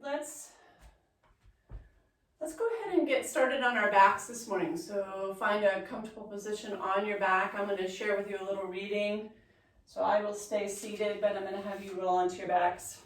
Let's go ahead and get started on our backs this morning. So find a comfortable position on your back. I'm going to share with you a little reading. So I will stay seated, but I'm going to have you roll onto your backs.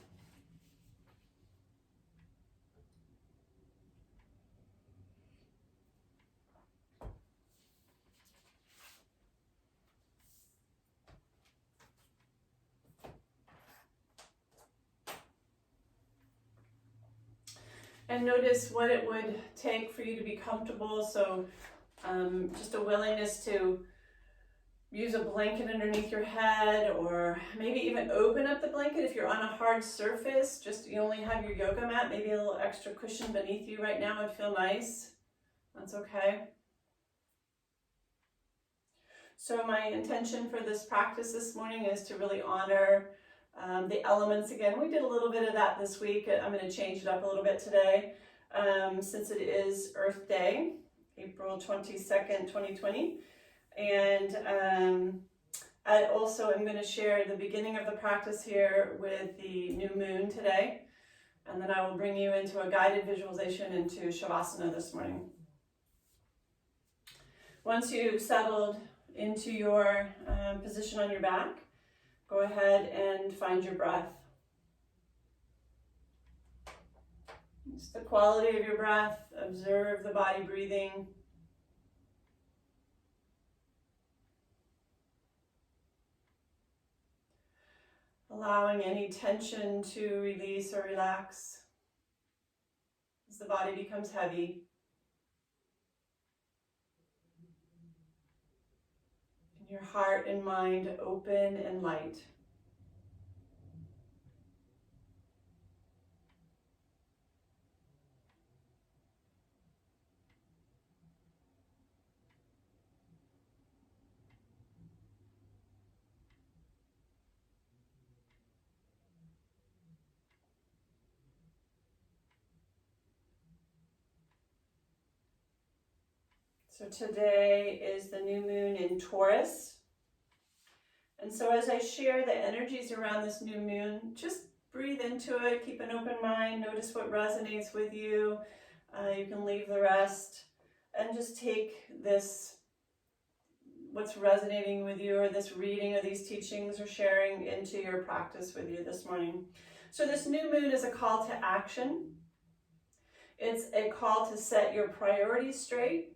And notice what it would take for you to be comfortable. So just a willingness to use a blanket underneath your head, or maybe even open up the blanket if you're on a hard surface. Just you only have your yoga mat, maybe a little extra cushion beneath you right now would feel nice. That's okay. So my intention for this practice this morning is to really honor the elements again. We did a little bit of that this week. I'm going to change it up a little bit today since it is Earth Day, April 22nd, 2020. And I also am going to share the beginning of the practice here with the new moon today. And then I will bring you into a guided visualization into Shavasana this morning. Once you've settled into your position on your back, go ahead and find your breath. It's the quality of your breath. Observe the body breathing. Allowing any tension to release or relax as the body becomes heavy. And your heart and mind open and light. So today is the new moon in Taurus. And so as I share the energies around this new moon, just breathe into it, keep an open mind, notice what resonates with you. You can leave the rest and just take this, what's resonating with you, or this reading or these teachings or sharing into your practice with you this morning. So this new moon is a call to action. It's a call to set your priorities straight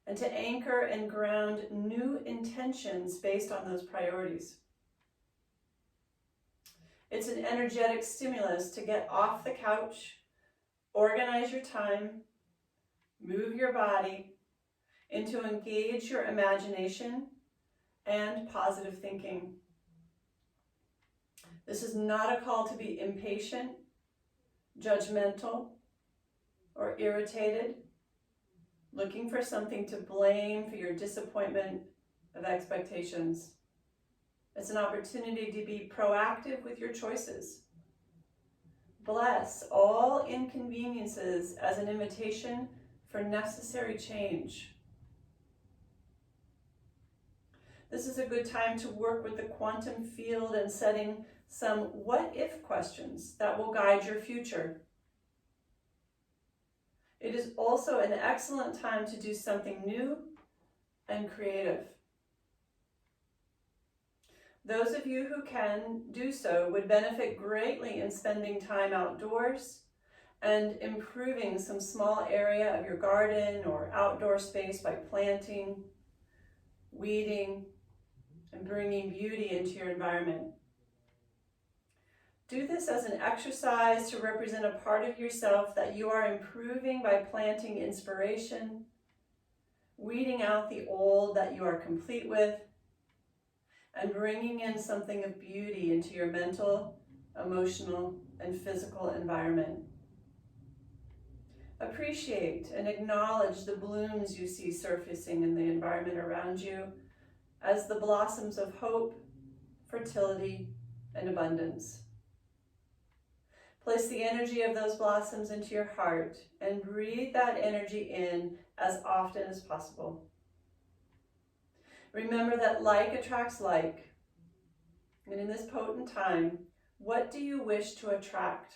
and to anchor and ground new intentions based on those priorities. It's an energetic stimulus to get off the couch, organize your time, move your body, and to engage your imagination and positive thinking. This is not a call to be impatient, judgmental, or irritated, looking for something to blame for your disappointment of expectations. It's an opportunity to be proactive with your choices. Bless all inconveniences as an invitation for necessary change. This is a good time to work with the quantum field and setting some what-if questions that will guide your future. It is also an excellent time to do something new and creative. Those of you who can do so would benefit greatly in spending time outdoors and improving some small area of your garden or outdoor space by planting, weeding, and bringing beauty into your environment. Do this as an exercise to represent a part of yourself that you are improving by planting inspiration, weeding out the old that you are complete with, and bringing in something of beauty into your mental, emotional, and physical environment. Appreciate and acknowledge the blooms you see surfacing in the environment around you as the blossoms of hope, fertility, and abundance. Place the energy of those blossoms into your heart and breathe that energy in as often as possible. Remember that like attracts like. And in this potent time, what do you wish to attract?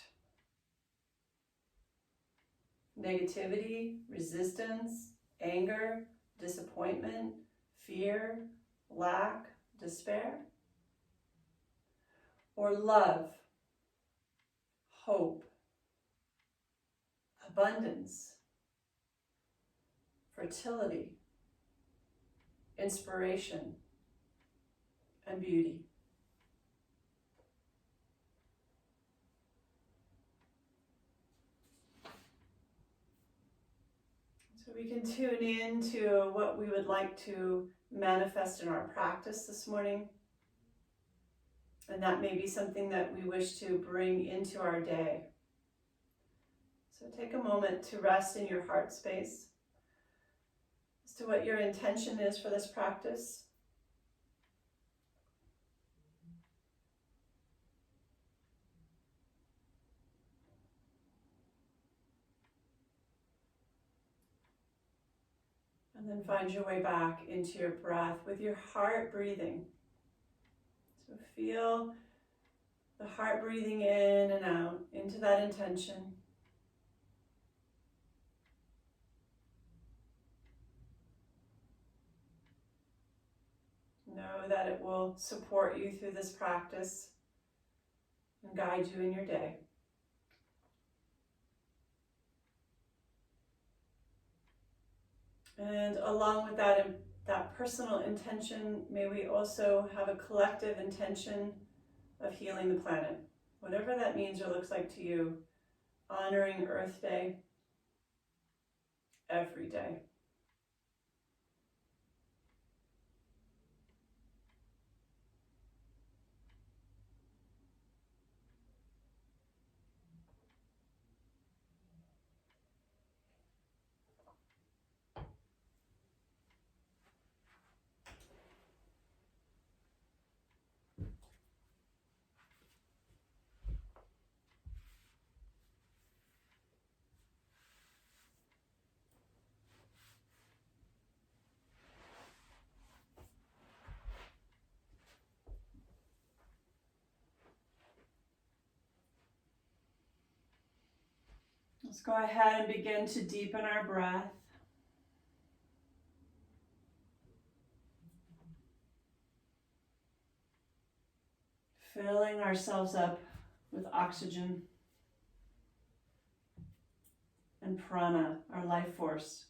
negativity, resistance, anger, disappointment, fear, lack, despair? Or love, hope, abundance, fertility, inspiration, and beauty? So we can tune in to what we would like to manifest in our practice this morning. And that may be something that we wish to bring into our day. So take a moment to rest in your heart space as to what your intention is for this practice. And then find your way back into your breath with your heart breathing. So feel the heart breathing in and out into that intention. Know that it will support you through this practice and guide you in your day. And along with that personal intention, may we also have a collective intention of healing the planet. Whatever that means or looks like to you, honoring Earth Day every day. Let's go ahead and begin to deepen our breath. Filling ourselves up with oxygen and prana, our life force.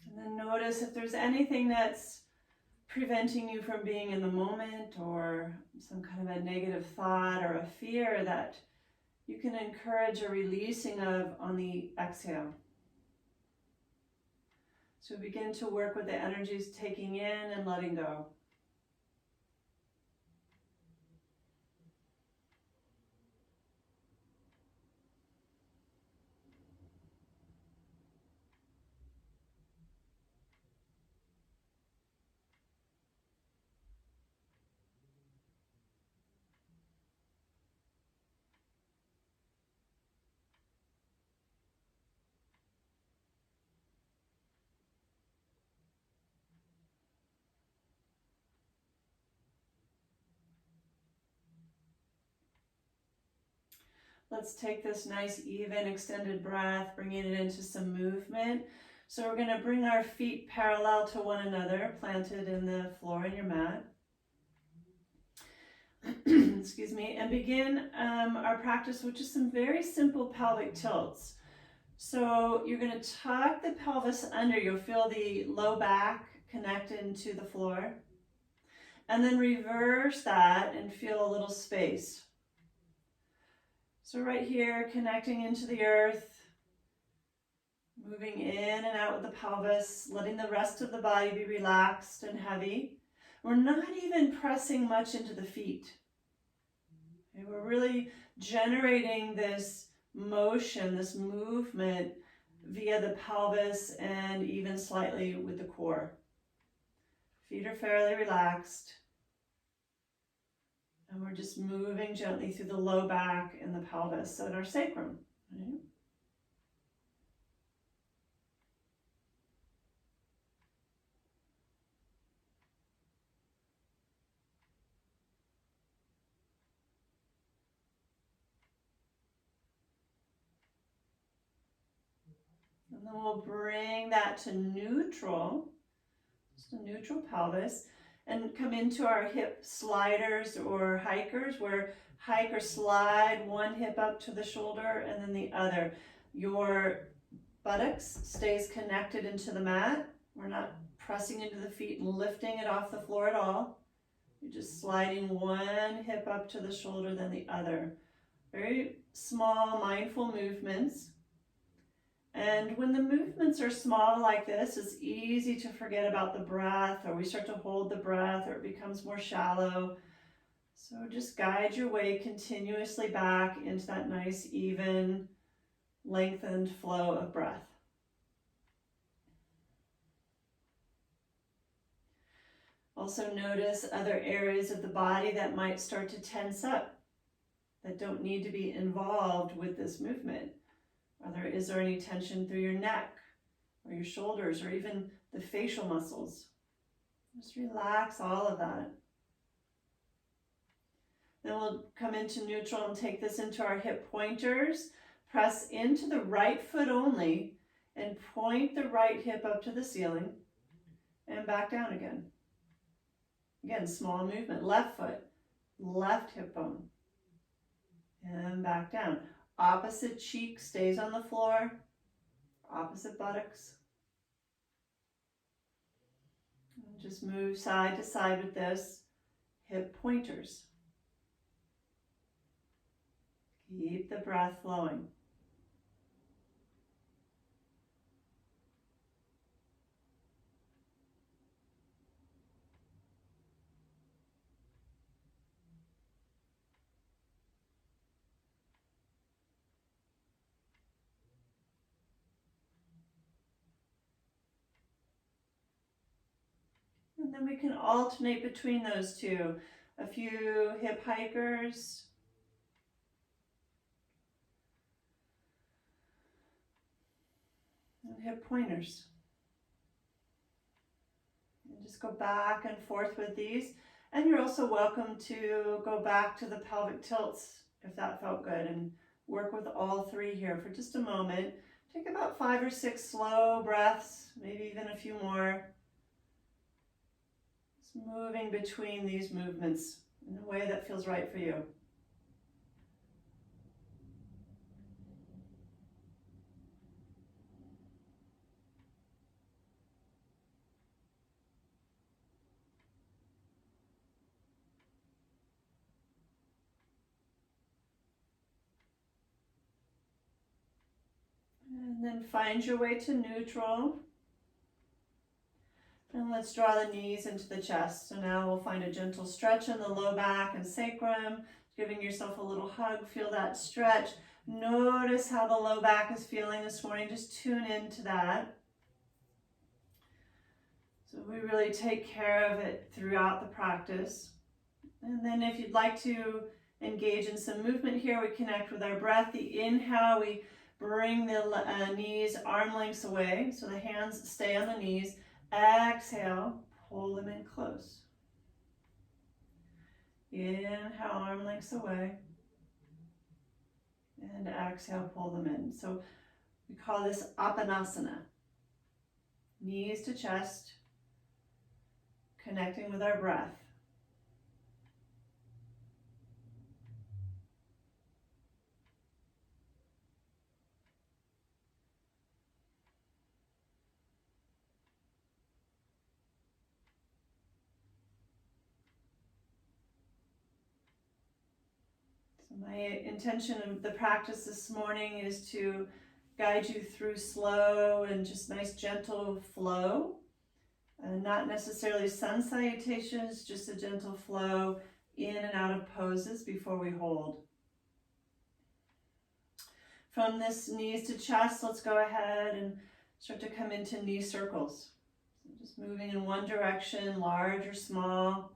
And then notice if there's anything that's preventing you from being in the moment, or some kind of a negative thought or a fear that you can encourage a releasing of on the exhale. So begin to work with the energies taking in and letting go. Let's take this nice, even, extended breath, bringing it into some movement. So we're going to bring our feet parallel to one another, planted in the floor in your mat. Excuse me, and begin our practice with just some very simple pelvic tilts. So you're going to tuck the pelvis under. You'll feel the low back connect into the floor. And then reverse that and feel a little space. So right here, connecting into the earth, moving in and out with the pelvis, letting the rest of the body be relaxed and heavy. We're not even pressing much into the feet. Okay, we're really generating this motion, this movement via the pelvis and even slightly with the core. Feet are fairly relaxed. And we're just moving gently through the low back and the pelvis and our sacrum. Right? And then we'll bring that to neutral, just a neutral pelvis, and come into our hip sliders or hikers, where hike or slide one hip up to the shoulder and then the other. Your buttocks stays connected into the mat. We're not pressing into the feet and lifting it off the floor at all. You're just sliding one hip up to the shoulder, then the other. Very small, mindful movements. And when the movements are small like this, it's easy to forget about the breath, or we start to hold the breath, or it becomes more shallow. So just guide your way continuously back into that nice, even, lengthened flow of breath. Also notice other areas of the body that might start to tense up, that don't need to be involved with this movement. Is there any tension through your neck or your shoulders or even the facial muscles? Just relax all of that. Then we'll come into neutral and take this into our hip pointers. Press into the right foot only and point the right hip up to the ceiling and back down again. Again, small movement. Left foot, left hip bone, and back down. Opposite cheek stays on the floor, opposite buttocks. And just move side to side with this. Hip pointers. Keep the breath flowing. And then we can alternate between those two. A few hip hikers. And hip pointers. And just go back and forth with these. And you're also welcome to go back to the pelvic tilts if that felt good, and work with all three here for just a moment. Take about 5 or 6 slow breaths, maybe even a few more. Just moving between these movements in a way that feels right for you. And then find your way to neutral. And let's draw the knees into the chest. So now we'll find a gentle stretch in the low back and sacrum, giving yourself a little hug. Feel that stretch. Notice how the low back is feeling this morning. Just tune into that. So we really take care of it throughout the practice. And then if you'd like to engage in some movement here, we connect with our breath. The inhale, we bring the knees arm lengths away, so the hands stay on the knees. Exhale, pull them in close. Inhale, arm lengths away. And exhale, pull them in. So we call this Apanasana. Knees to chest, connecting with our breath. My intention of the practice this morning is to guide you through slow and just nice gentle flow. Not necessarily sun salutations, just a gentle flow in and out of poses before we hold. From this knees to chest, let's go ahead and start to come into knee circles. So just moving in one direction, large or small.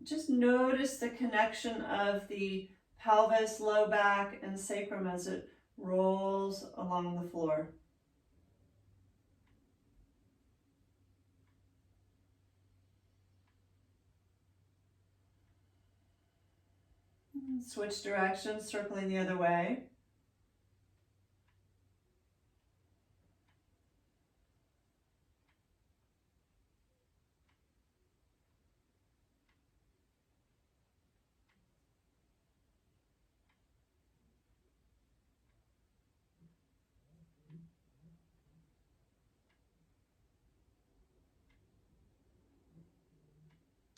Just notice the connection of the pelvis, low back, and sacrum as it rolls along the floor. Switch directions, circling the other way.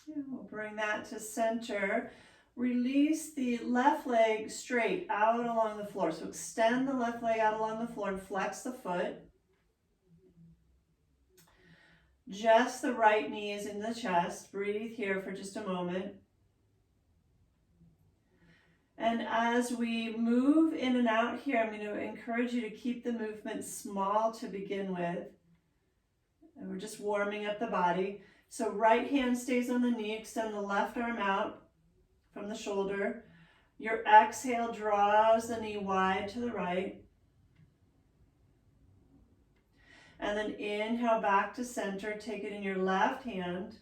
And we'll bring that to center. Release the left leg straight out along the floor. So extend the left leg out along the floor and flex the foot. Just the right knee is in the chest. Breathe here for just a moment. And as we move in and out here, I'm going to encourage you to keep the movement small to begin with. And we're just warming up the body. So right hand stays on the knee, extend the left arm out from the shoulder. Your exhale draws the knee wide to the right. And then inhale back to center, take it in your left hand.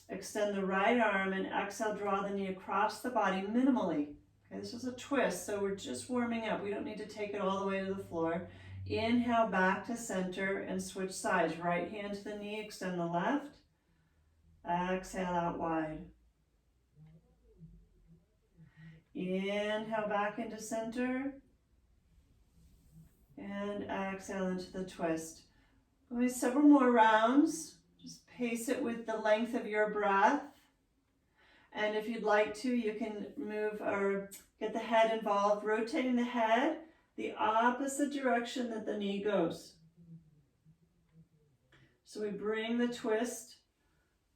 Extend the right arm and exhale, draw the knee across the body minimally. Okay, this is a twist, so we're just warming up. We don't need to take it all the way to the floor. Inhale back to center and switch sides. Right hand to the knee, extend the left. Exhale out wide. Inhale back into center. And exhale into the twist. Going several more rounds. Just pace it with the length of your breath. And if you'd like to, you can move or get the head involved, rotating the head the opposite direction that the knee goes. So we bring the twist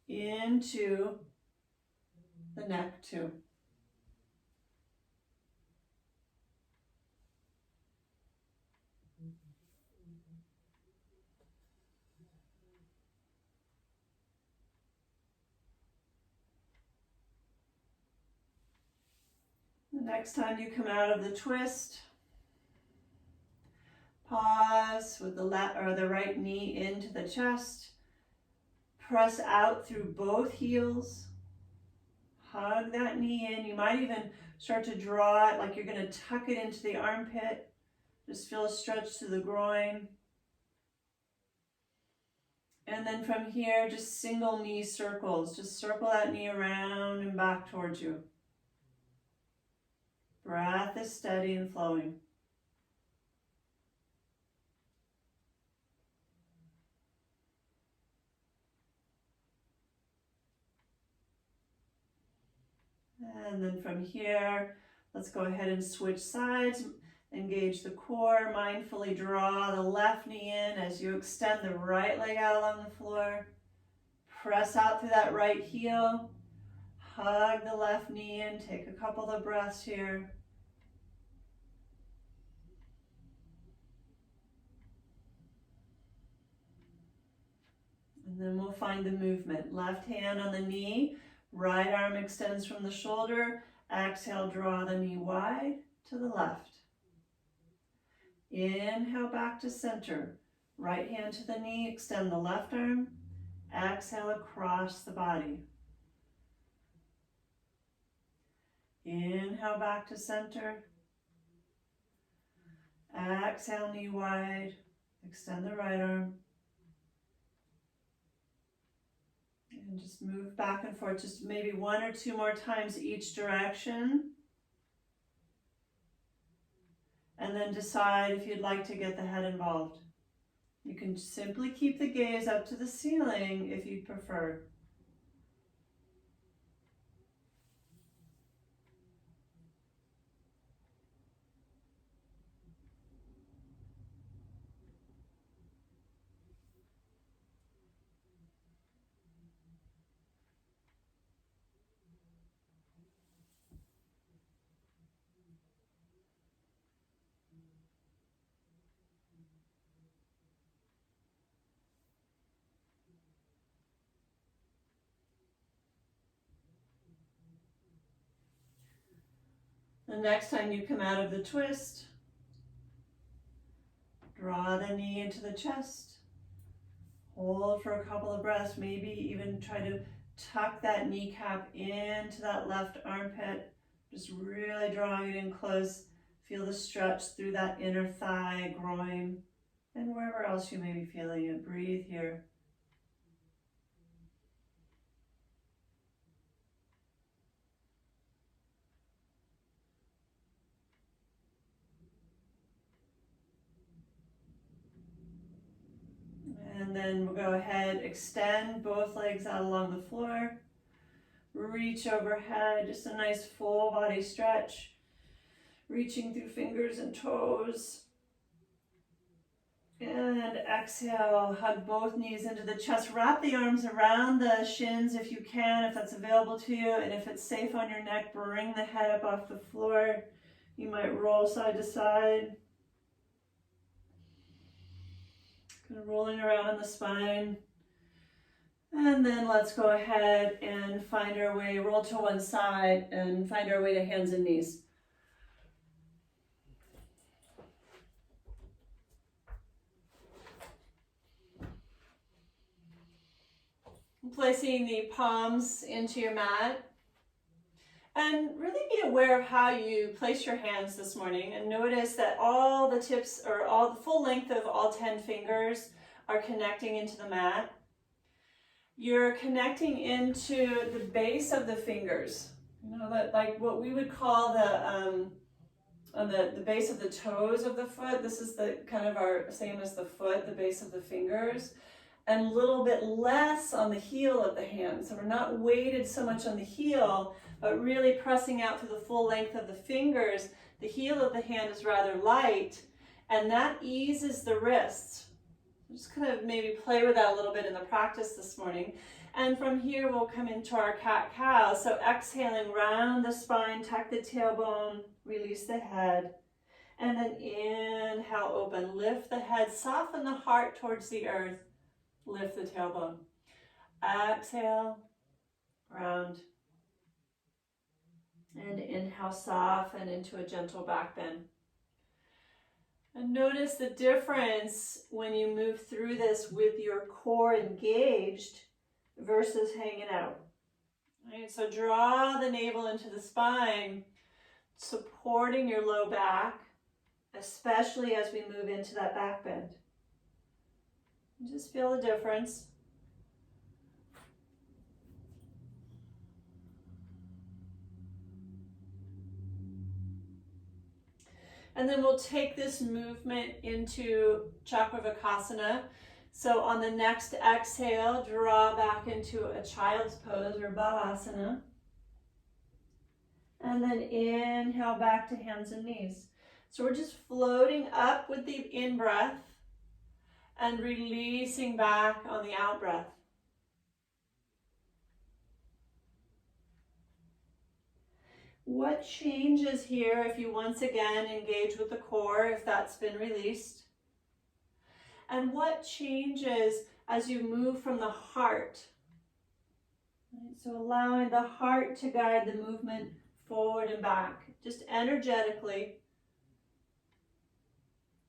into the neck too. The next time you come out of the twist, pause with the left or the right knee into the chest. Press out through both heels. Hug that knee in. You might even start to draw it like you're going to tuck it into the armpit. Just feel a stretch to the groin. And then from here, just single knee circles. Just circle that knee around and back towards you. Breath is steady and flowing. And then from here, let's go ahead and switch sides. Engage the core. Mindfully draw the left knee in as you extend the right leg out along the floor. Press out through that right heel. Hug the left knee in. Take a couple of breaths here. And then we'll find the movement. Left hand on the knee. Right arm extends from the shoulder. Exhale, draw the knee wide to the left. Inhale back to center. Right hand to the knee, extend the left arm. Exhale across the body. Inhale back to center. Exhale, knee wide. Extend the right arm. And just move back and forth, just maybe one or two more times each direction. And then decide if you'd like to get the head involved. You can simply keep the gaze up to the ceiling if you prefer. The next time you come out of the twist, draw the knee into the chest. Hold for a couple of breaths, maybe even try to tuck that kneecap into that left armpit. Just really drawing it in close. Feel the stretch through that inner thigh, groin, and wherever else you may be feeling it. Breathe here. And then we'll go ahead, extend both legs out along the floor. Reach overhead, just a nice full body stretch. Reaching through fingers and toes. And exhale, hug both knees into the chest. Wrap the arms around the shins if you can, if that's available to you. And if it's safe on your neck, bring the head up off the floor. You might roll side to side. Kind of rolling around on the spine. And then let's go ahead and find our way, roll to one side and find our way to hands and knees. Placing the palms into your mat. And really be aware of how you place your hands this morning, and notice that all the tips, or all the full length of all 10 fingers are connecting into the mat. You're connecting into the base of the fingers. You know, that like what we would call on the base of the toes of the foot. This is the kind of our same as the foot, the base of the fingers. And a little bit less on the heel of the hand. So we're not weighted so much on the heel, but really pressing out through the full length of the fingers. The heel of the hand is rather light, and that eases the wrists. Just kind of maybe play with that a little bit in the practice this morning. And from here, we'll come into our cat-cow. So exhaling, round the spine, tuck the tailbone, release the head. And then inhale, open, lift the head, soften the heart towards the earth. Lift the tailbone. Exhale, round. And inhale, soften into a gentle back bend. And notice the difference when you move through this with your core engaged versus hanging out. Right, so draw the navel into the spine, supporting your low back, especially as we move into that back bend. Just feel the difference. And then we'll take this movement into Chakravakasana. So on the next exhale, draw back into a child's pose or Balasana. And then inhale back to hands and knees. So we're just floating up with the in-breath and releasing back on the out-breath. What changes here if you once again engage with the core, if that's been released? And what changes as you move from the heart? Right, so allowing the heart to guide the movement forward and back, just energetically.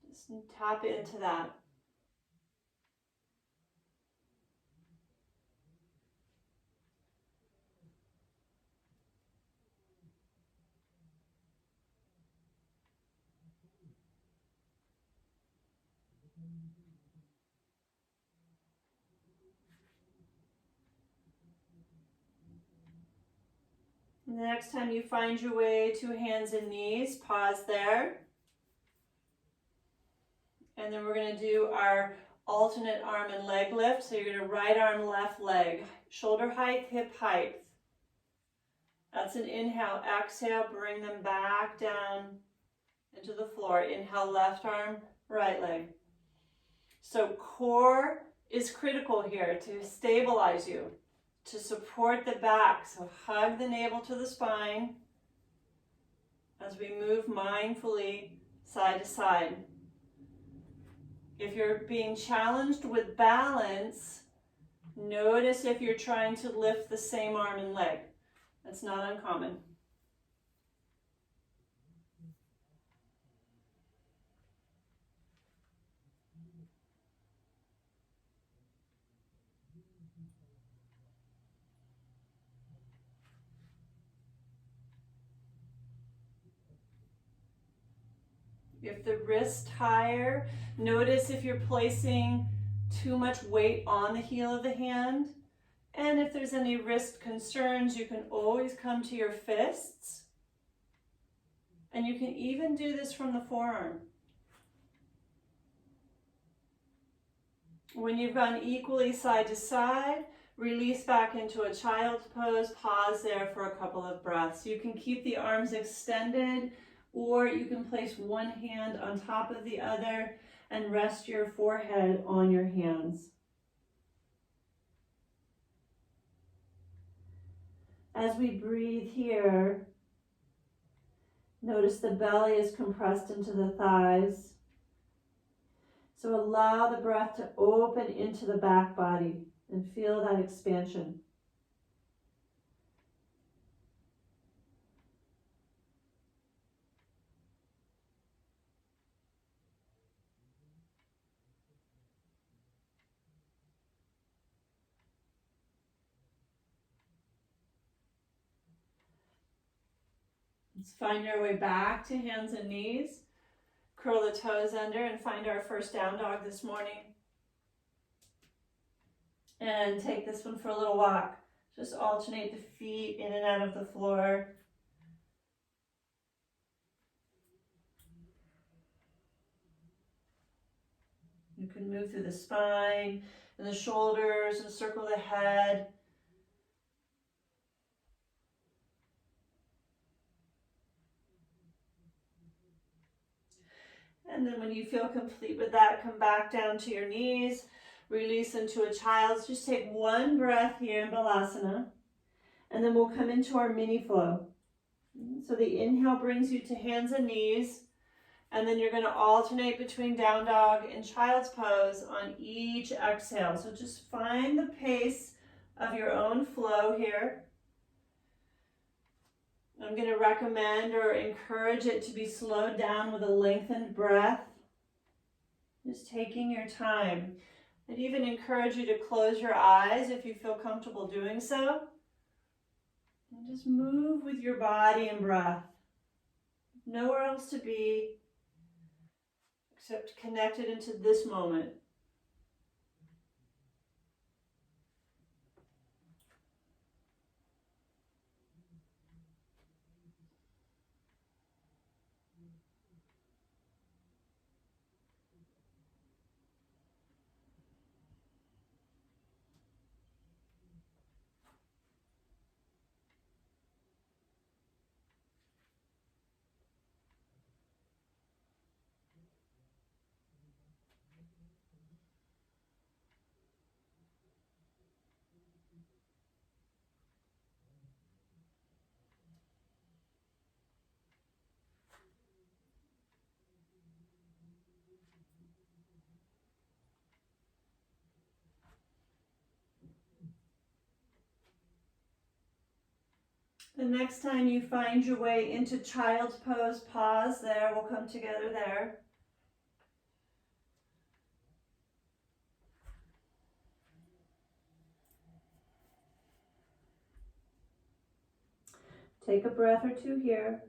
Just tap into that. And the next time you find your way to hands and knees, pause there. And then we're going to do our alternate arm and leg lift. So you're going to right arm, left leg, shoulder height, hip height. That's an inhale. Exhale, bring them back down into the floor. Inhale, left arm, right leg. So core is critical here to stabilize you, to support the back. So hug the navel to the spine as we move mindfully side to side. If you're being challenged with balance, notice if you're trying to lift the same arm and leg. That's not uncommon. If the wrist higher, notice if you're placing too much weight on the heel of the hand. And if there's any wrist concerns, you can always come to your fists. And you can even do this from the forearm. When you've gone equally side to side, Release back into a child's pose. Pause there for a couple of breaths. You can keep the arms extended, or you can place one hand on top of the other and rest your forehead on your hands. As we breathe here, notice the belly is compressed into the thighs. So allow the breath to open into the back body and feel that expansion. Let's find our way back to hands and knees. Curl the toes under and find our first down dog this morning. And take this one for a little walk. Just alternate the feet in and out of the floor. You can move through the spine and the shoulders and circle the head. And then when you feel complete with that, come back down to your knees, release into a child's. Just take one breath here in Balasana, and then we'll come into our mini flow. So the inhale brings you to hands and knees, and then you're going to alternate between down dog and child's pose on each exhale. So just find the pace of your own flow here. I'm going to recommend or encourage it to be slowed down with a lengthened breath. Just taking your time. I'd even encourage you to close your eyes if you feel comfortable doing so. And just move with your body and breath. Nowhere else to be except connected into this moment. The next time you find your way into child's pose, pause there. We'll come together there. Take a breath or two here.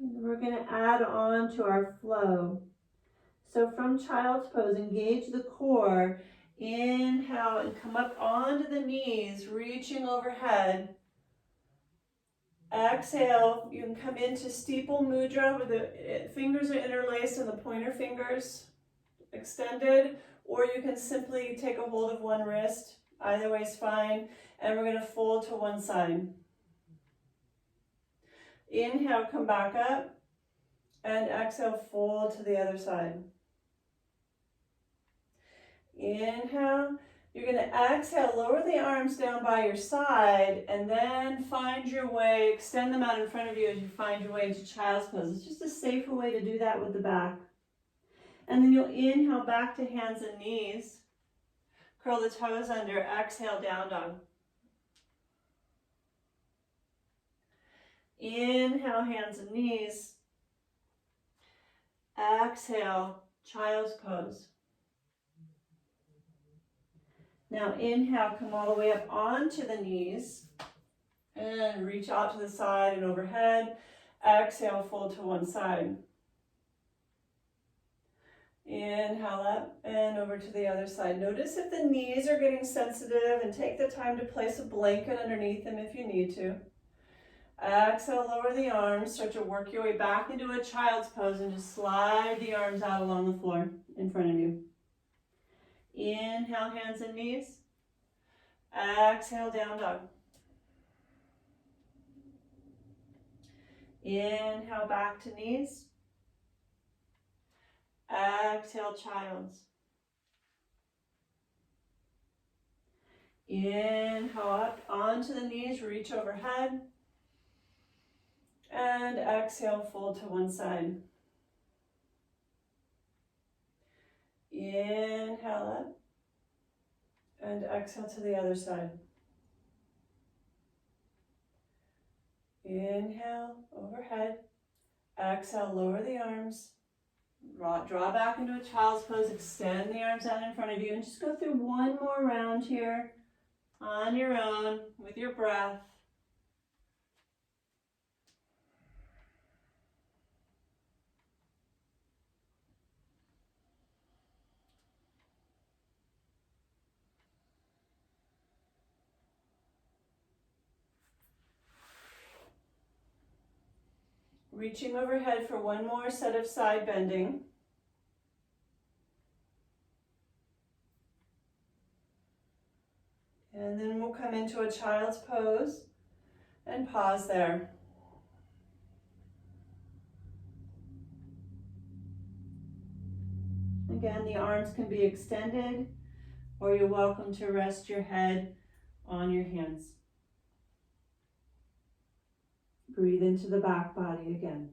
And we're going to add on to our flow. So from child's pose, engage the core. Inhale and come up onto the knees, reaching overhead. Exhale, you can come into steeple mudra where the fingers are interlaced and the pointer fingers extended, or you can simply take a hold of one wrist. Either way is fine. And we're going to fold to one side. Inhale, come back up, and exhale, fold to the other side. Inhale, you're going to exhale, lower the arms down by your side, and then find your way, extend them out in front of you as you find your way into child's pose. It's just a safer way to do that with the back. And then you'll inhale back to hands and knees. Curl the toes under, exhale, down dog. Inhale, hands and knees. Exhale, child's pose. Now inhale, come all the way up onto the knees and reach out to the side and overhead. Exhale, fold to one side. Inhale up and over to the other side. Notice if the knees are getting sensitive and take the time to place a blanket underneath them if you need to. Exhale, lower the arms. Start to work your way back into a child's pose and just slide the arms out along the floor in front of you. Inhale, hands and knees. Exhale, down dog. Inhale, back to knees. Exhale, child's. Inhale up onto the knees, reach overhead. And exhale, fold to one side. Inhale up. And exhale to the other side. Inhale, overhead. Exhale, lower the arms. Draw back into a child's pose. Extend the arms out in front of you. And just go through one more round here on your own with your breath. Reaching overhead for one more set of side bending. And then we'll come into a child's pose and pause there. Again, the arms can be extended, or you're welcome to rest your head on your hands. Breathe into the back body again.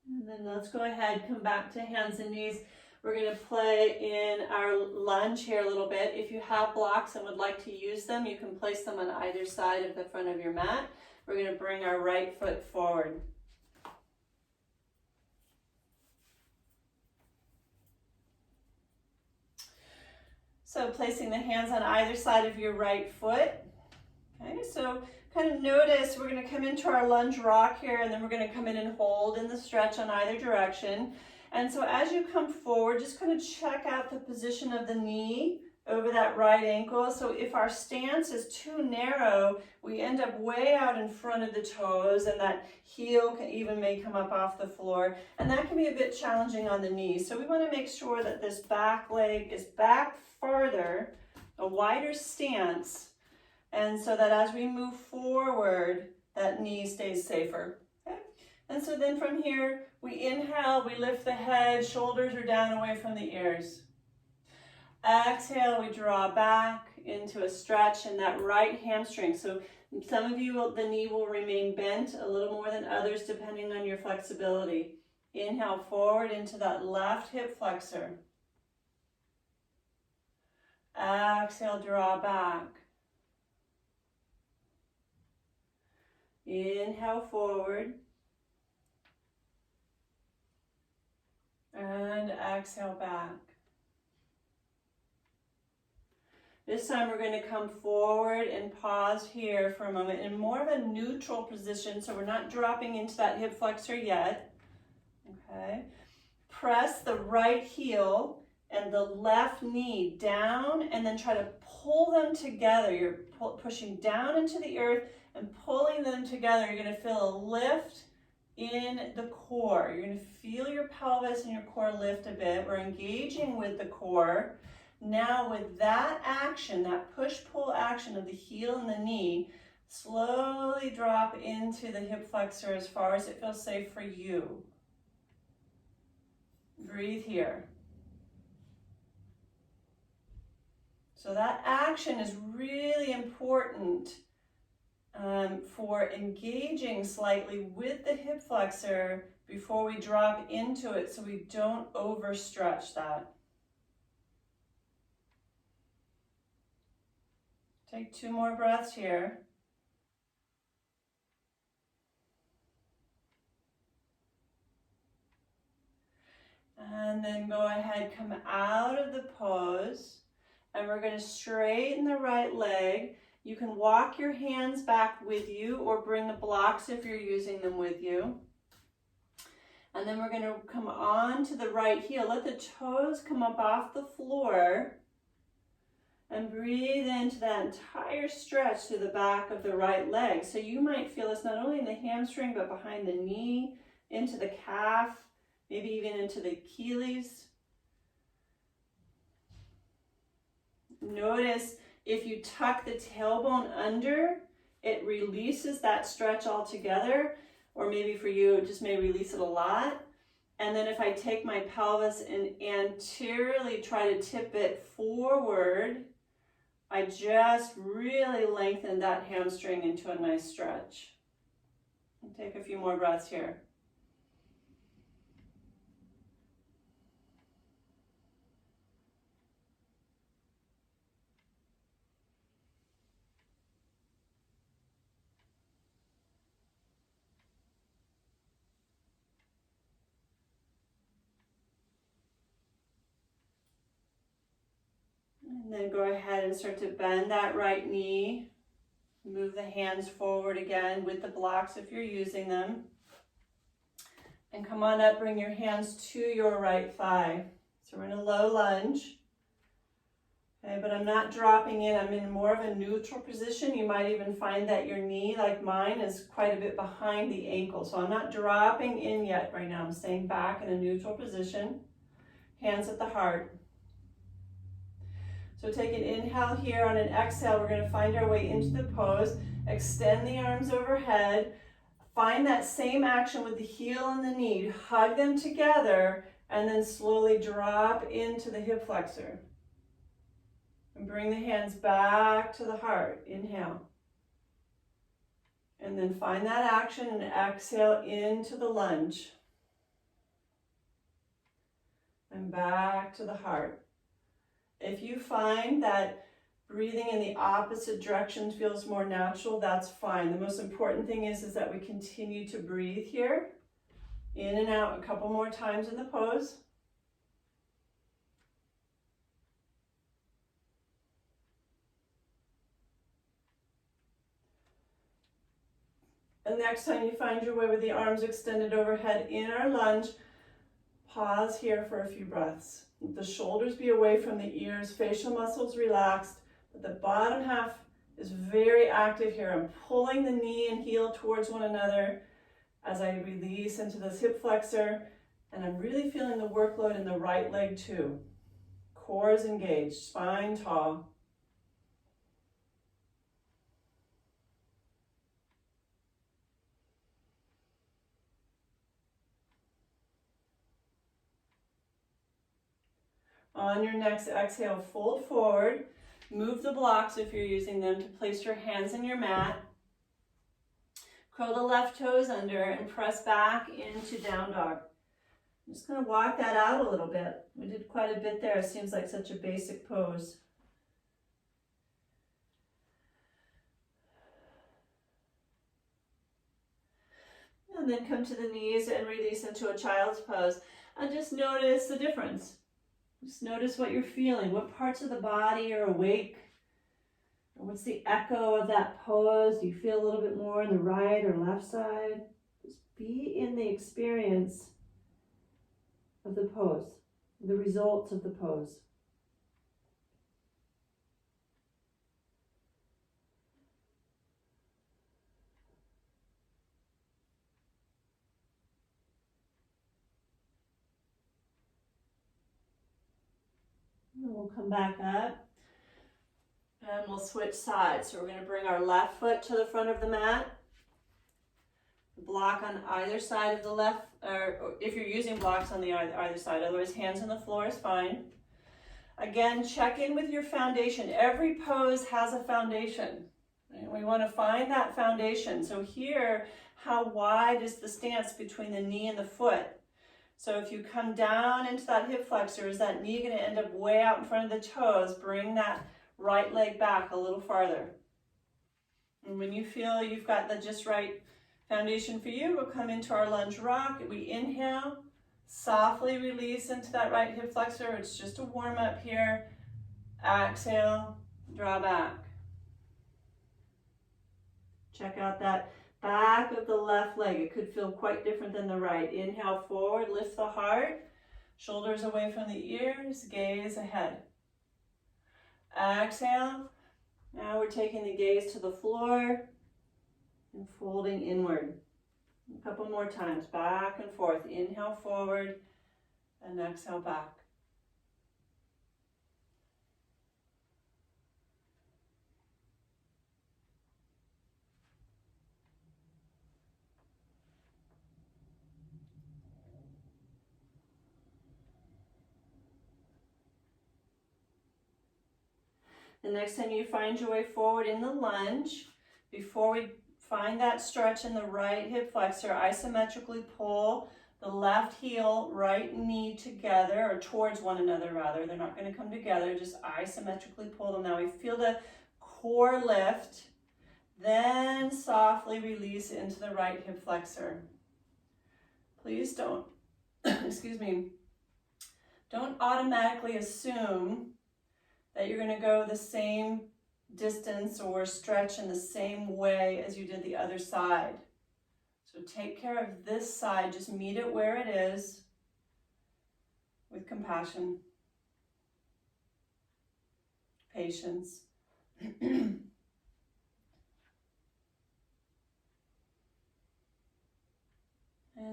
And then let's go ahead, come back to hands and knees. We're going to play in our lunge here a little bit. If you have blocks and would like to use them, you can place them on either side of the front of your mat. We're going to bring our right foot forward. So placing the hands on either side of your right foot. Okay, so kind of notice we're going to come into our lunge rock here, and then we're going to come in and hold in the stretch on either direction. And so as you come forward, just kind of check out the position of the knee over that right ankle. So if our stance is too narrow, we end up way out in front of the toes, and that heel can even may come up off the floor. And that can be a bit challenging on the knees. So we want to make sure that this back leg is back farther, a wider stance, and so that as we move forward, that knee stays safer. Okay? And so then from here, we inhale, we lift the head, shoulders are down away from the ears. Exhale, we draw back into a stretch in that right hamstring. So some of you, the knee will remain bent a little more than others depending on your flexibility. Inhale forward into that left hip flexor. Exhale, draw back. Inhale forward. And exhale back. This time we're going to come forward and pause here for a moment in more of a neutral position, so we're not dropping into that hip flexor yet. Okay. Press the right heel and the left knee down, and then try to pull them together. You're pushing down into the earth and pulling them together. You're going to feel a lift in the core. You're going to feel your pelvis and your core lift a bit. We're engaging with the core. Now with that action, that push-pull action of the heel and the knee, slowly drop into the hip flexor as far as it feels safe for you. Breathe here. So that action is really important for engaging slightly with the hip flexor before we drop into it, so we don't overstretch that. Take 2 more breaths here. And then go ahead, come out of the pose, and we're going to straighten the right leg. You can walk your hands back with you or bring the blocks if you're using them with you. And then we're going to come on to the right heel. Let the toes come up off the floor and breathe into that entire stretch to the back of the right leg. So you might feel this not only in the hamstring, but behind the knee, into the calf, maybe even into the Achilles. Notice if you tuck the tailbone under, it releases that stretch altogether, or maybe for you, it just may release it a lot. And then if I take my pelvis and anteriorly try to tip it forward, I just really lengthen that hamstring into a nice stretch. I'll take a few more breaths here. And then go ahead and start to bend that right knee. Move the hands forward again with the blocks if you're using them. And come on up, bring your hands to your right thigh. So we're in a low lunge. Okay, but I'm not dropping in. I'm in more of a neutral position. You might even find that your knee, like mine, is quite a bit behind the ankle. So I'm not dropping in yet right now. I'm staying back in a neutral position. Hands at the heart. So take an inhale here. On an exhale, we're going to find our way into the pose. Extend the arms overhead. Find that same action with the heel and the knee. Hug them together and then slowly drop into the hip flexor. And bring the hands back to the heart. Inhale. And then find that action and exhale into the lunge. And back to the heart. If you find that breathing in the opposite direction feels more natural, that's fine. The most important thing is that we continue to breathe here. In and out a couple more times in the pose. And next time you find your way with the arms extended overhead in our lunge, pause here for a few breaths. Let the shoulders be away from the ears, facial muscles relaxed, but the bottom half is very active here. I'm pulling the knee and heel towards one another as I release into this hip flexor, and I'm really feeling the workload in the right leg too. Core is engaged, spine tall. On your next exhale, fold forward. Move the blocks if you're using them to place your hands in your mat. Curl the left toes under and press back into down dog. I'm just going to walk that out a little bit. We did quite a bit there. It seems like such a basic pose. And then come to the knees and release into a child's pose. And just notice the difference. Just notice what you're feeling. What parts of the body are awake? Or what's the echo of that pose? Do you feel a little bit more on the right or left side? Just be in the experience of the pose, the results of the pose. And we'll come back up and we'll switch sides. So we're going to bring our left foot to the front of the mat. Block on either side of the left, or if you're using blocks on the either side, otherwise hands on the floor is fine. Again, check in with your foundation. Every pose has a foundation. Right? We want to find that foundation. So here, how wide is the stance between the knee and the foot? So if you come down into that hip flexor, is that knee going to end up way out in front of the toes? Bring that right leg back a little farther. And when you feel you've got the just right foundation for you, we'll come into our lunge rock. We inhale, softly release into that right hip flexor. It's just a warm up here. Exhale, draw back. Check out that back of the left leg. It could feel quite different than the right. Inhale forward, lift the heart, shoulders away from the ears, gaze ahead. Exhale. Now we're taking the gaze to the floor and folding inward. A couple more times, back and forth. Inhale forward and exhale back. The next time you find your way forward in the lunge, before we find that stretch in the right hip flexor, isometrically pull the left heel, right knee together, or towards one another rather. They're not going to come together, just isometrically pull them. Now we feel the core lift, then softly release into the right hip flexor. Please don't, excuse me, don't automatically assume that you're going to go the same distance or stretch in the same way as you did the other side. So take care of this side, just meet it where it is with compassion, patience. And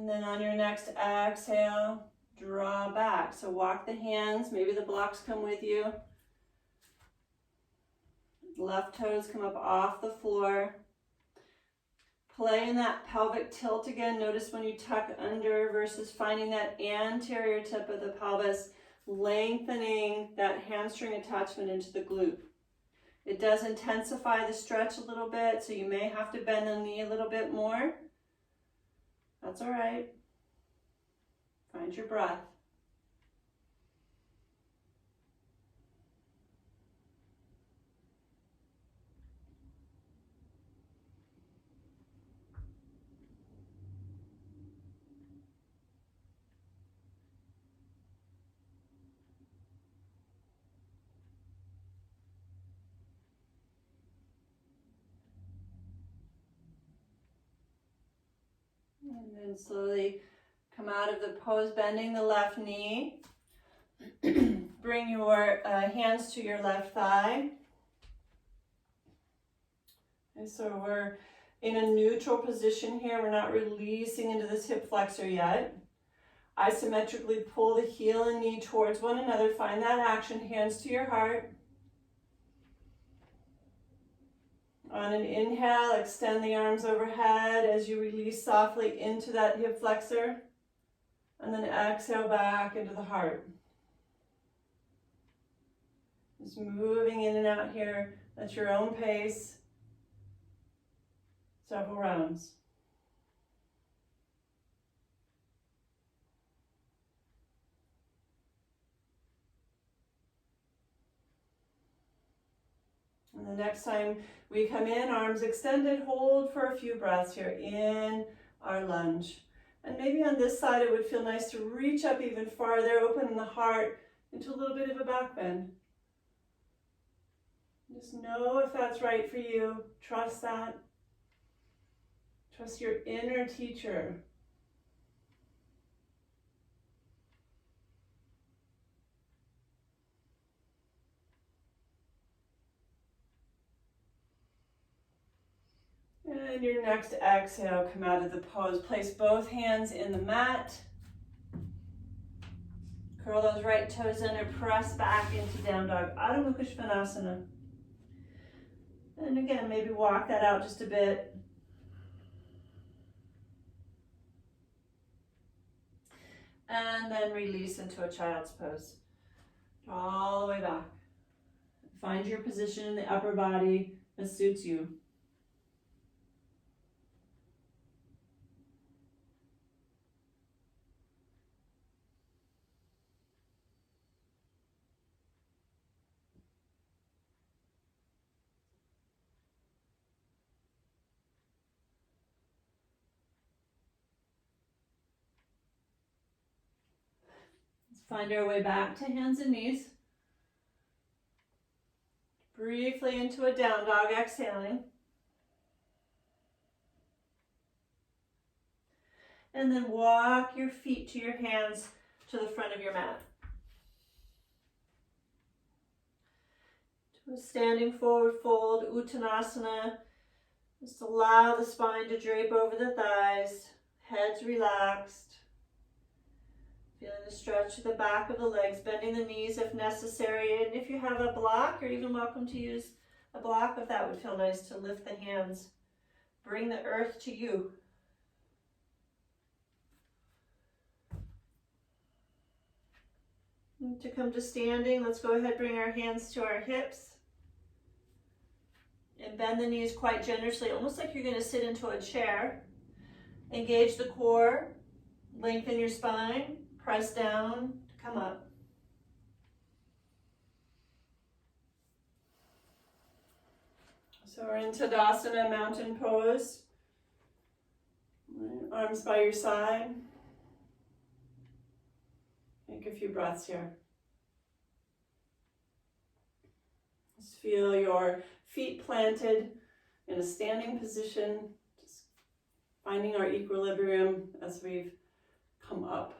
then on your next exhale, draw back. So walk the hands, maybe the blocks come with you. Left toes come up off the floor. Play in that pelvic tilt again. Notice when you tuck under versus finding that anterior tip of the pelvis, lengthening that hamstring attachment into the glute. It does intensify the stretch a little bit, so you may have to bend the knee a little bit more. That's all right. Find your breath. And then slowly come out of the pose, bending the left knee. Bring your hands to your left thigh. And so we're in a neutral position here. We're not releasing into this hip flexor yet. Isometrically pull the heel and knee towards one another. Find that action, hands to your heart. On an inhale, extend the arms overhead as you release softly into that hip flexor. And then exhale back into the heart. Just moving in and out here at your own pace. Several rounds. And the next time we come in, arms extended, hold for a few breaths here in our lunge. And maybe on this side it would feel nice to reach up even farther, open the heart into a little bit of a back bend. Just know if that's right for you. Trust that. Trust your inner teacher. And your next exhale, come out of the pose. Place both hands in the mat. Curl those right toes under, press back into down dog, Adho Mukha Svanasana. And again, maybe walk that out just a bit. And then release into a child's pose. All the way back. Find your position in the upper body that suits you. Find our way back to hands and knees. Briefly into a down dog, exhaling. And then walk your feet to your hands to the front of your mat. Standing forward fold, Uttanasana. Just allow the spine to drape over the thighs, heads relaxed. Feeling the stretch of the back of the legs, bending the knees if necessary. And if you have a block, you're even welcome to use a block if that would feel nice, to lift the hands. Bring the earth to you. And to come to standing, let's go ahead, bring our hands to our hips. And bend the knees quite generously, almost like you're going to sit into a chair. Engage the core, lengthen your spine, press down, come up. So we're in Tadasana, mountain pose. Arms by your side. Take a few breaths here. Just feel your feet planted in a standing position, just finding our equilibrium as we've come up.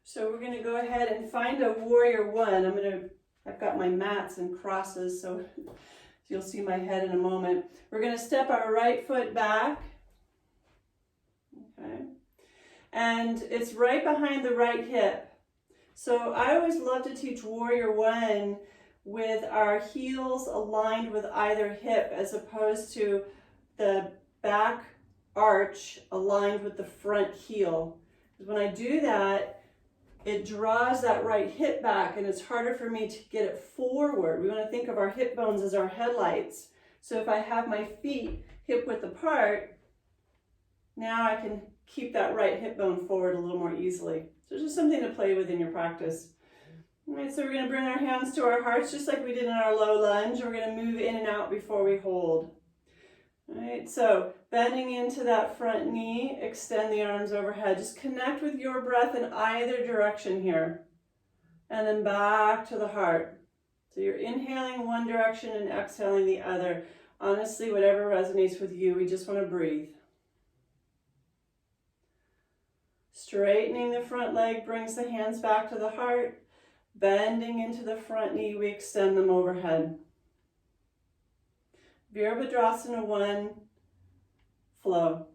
So we're going to go ahead and find a warrior one. I've got my mats and crosses, so you'll see my head in a moment. We're going to step our right foot back. Okay. And it's right behind the right hip. So I always love to teach warrior one with our heels aligned with either hip, as opposed to the back arch aligned with the front heel. When I do that, it draws that right hip back and it's harder for me to get it forward. We want to think of our hip bones as our headlights. So if I have my feet hip width apart, now I can keep that right hip bone forward a little more easily. So just something to play with in your practice. All right, so we're going to bring our hands to our hearts just like we did in our low lunge. We're going to move in and out before we hold. All right, so bending into that front knee, extend the arms overhead. Just connect with your breath in either direction here. And then back to the heart. So you're inhaling one direction and exhaling the other. Honestly, whatever resonates with you, we just want to breathe. Straightening the front leg brings the hands back to the heart. Bending into the front knee, we extend them overhead. Virabhadrasana 1, flow.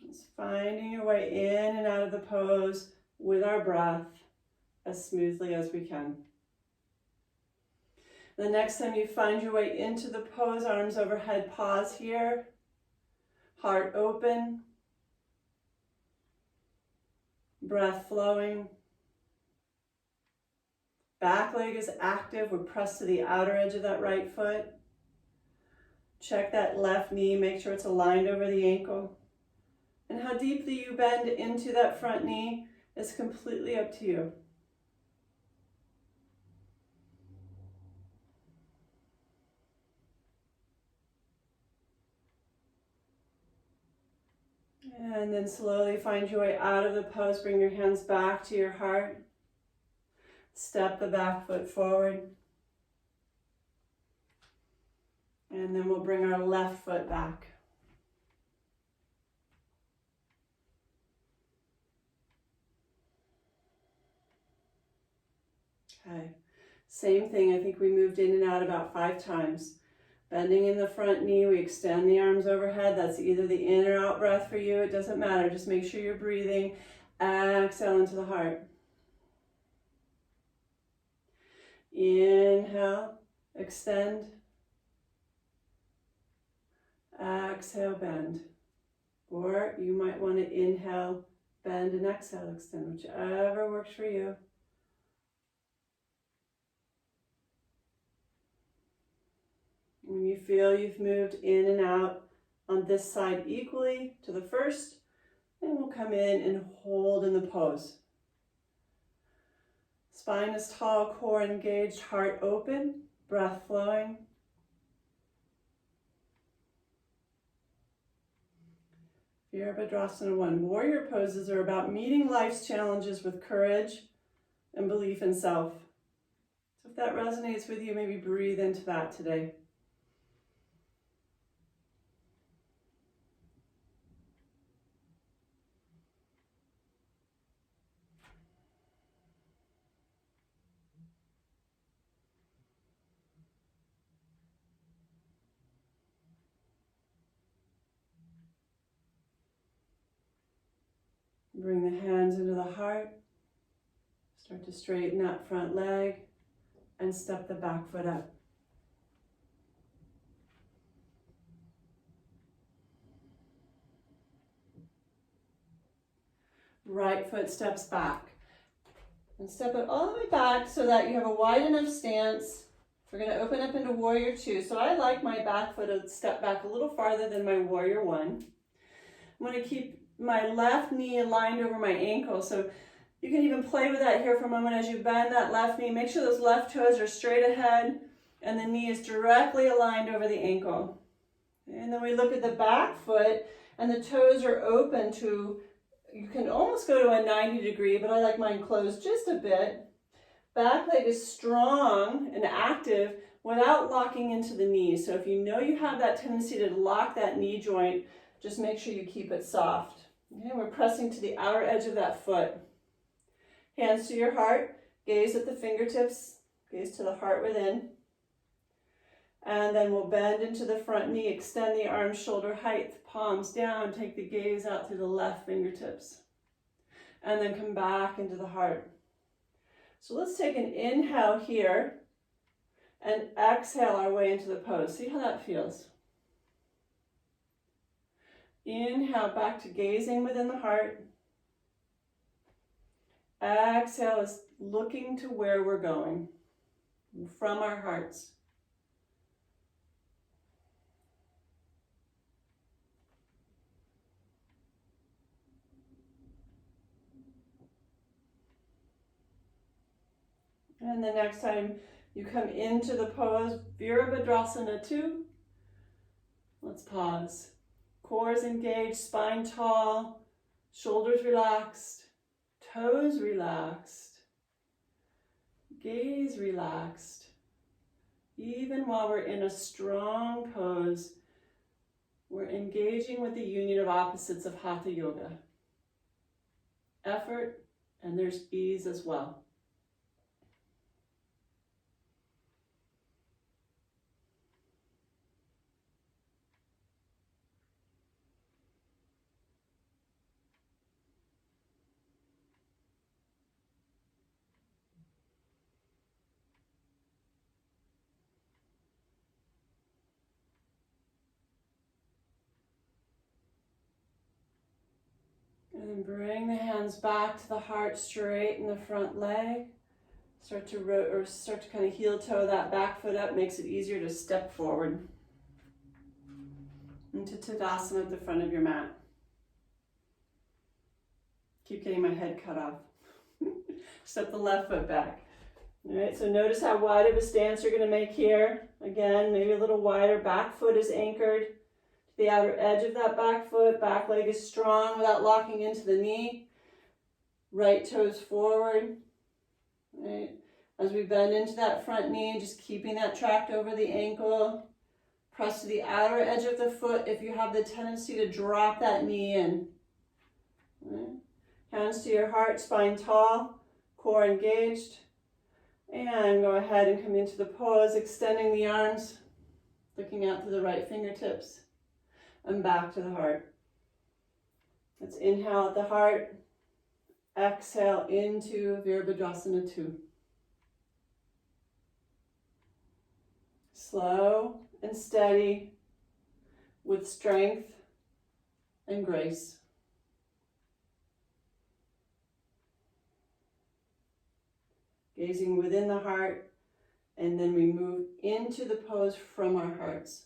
Just finding your way in and out of the pose with our breath as smoothly as we can. The next time you find your way into the pose, arms overhead, pause here. Heart open. Breath flowing. Back leg is active. We're pressed to the outer edge of that right foot. Check that left knee. Make sure it's aligned over the ankle. And how deeply you bend into that front knee is completely up to you. And then slowly find your way out of the pose. Bring your hands back to your heart. Step the back foot forward. And then we'll bring our left foot back. Okay. Same thing. I think we moved in and out about 5 times. Bending in the front knee, we extend the arms overhead. That's either the in or out breath for you. It doesn't matter. Just make sure you're breathing. Exhale into the heart. Inhale, extend. Exhale, bend. Or you might want to inhale, bend, and exhale, extend, whichever works for you. When you feel you've moved in and out on this side equally to the first, then we'll come in and hold in the pose. Spine is tall, core engaged, heart open, breath flowing. Virabhadrasana 1. Warrior poses are about meeting life's challenges with courage and belief in self. If that resonates with you, maybe breathe into that today. Bring the hands into the heart. Start to straighten that front leg and step the back foot up. Right foot steps back. And step it all the way back so that you have a wide enough stance. We're going to open up into Warrior 2. So I like my back foot to step back a little farther than my Warrior 1. I'm going to keep my left knee aligned over my ankle. So you can even play with that here for a moment as you bend that left knee. Make sure those left toes are straight ahead and the knee is directly aligned over the ankle. And then we look at the back foot and the toes are open to, you can almost go to a 90 degree, but I like mine closed just a bit. Back leg is strong and active without locking into the knee. So if you know you have that tendency to lock that knee joint, just make sure you keep it soft. Okay, we're pressing to the outer edge of that foot. Hands to your heart, gaze at the fingertips, gaze to the heart within. And then we'll bend into the front knee, extend the arms shoulder height, palms down, take the gaze out through the left fingertips. And then come back into the heart. So let's take an inhale here and exhale our way into the pose. See how that feels. Inhale back to gazing within the heart. Exhale is looking to where we're going from our hearts. And the next time you come into the pose, Virabhadrasana 2, let's pause. Core is engaged, spine tall, shoulders relaxed, toes relaxed, gaze relaxed. Even while we're in a strong pose, we're engaging with the union of opposites of Hatha Yoga. Effort, and there's ease as well. And bring the hands back to the heart, straighten the front leg. Start to kind of heel toe that back foot up, makes it easier to step forward into Tadasana at the front of your mat. Keep getting my head cut off. Step the left foot back. All right, so notice how wide of a stance you're going to make here. Again, maybe a little wider. Back foot is anchored to the outer edge of that back foot. Back leg is strong without locking into the knee. Right toes forward. Right. As we bend into that front knee, just keeping that tracked over the ankle. Press to the outer edge of the foot if you have the tendency to drop that knee in. Right. Hands to your heart, spine tall, core engaged. And go ahead and come into the pose, extending the arms, looking out to the right fingertips, and back to the heart. Let's inhale at the heart, exhale into Virabhadrasana 2. Slow and steady, with strength and grace. Gazing within the heart, and then we move into the pose from our hearts.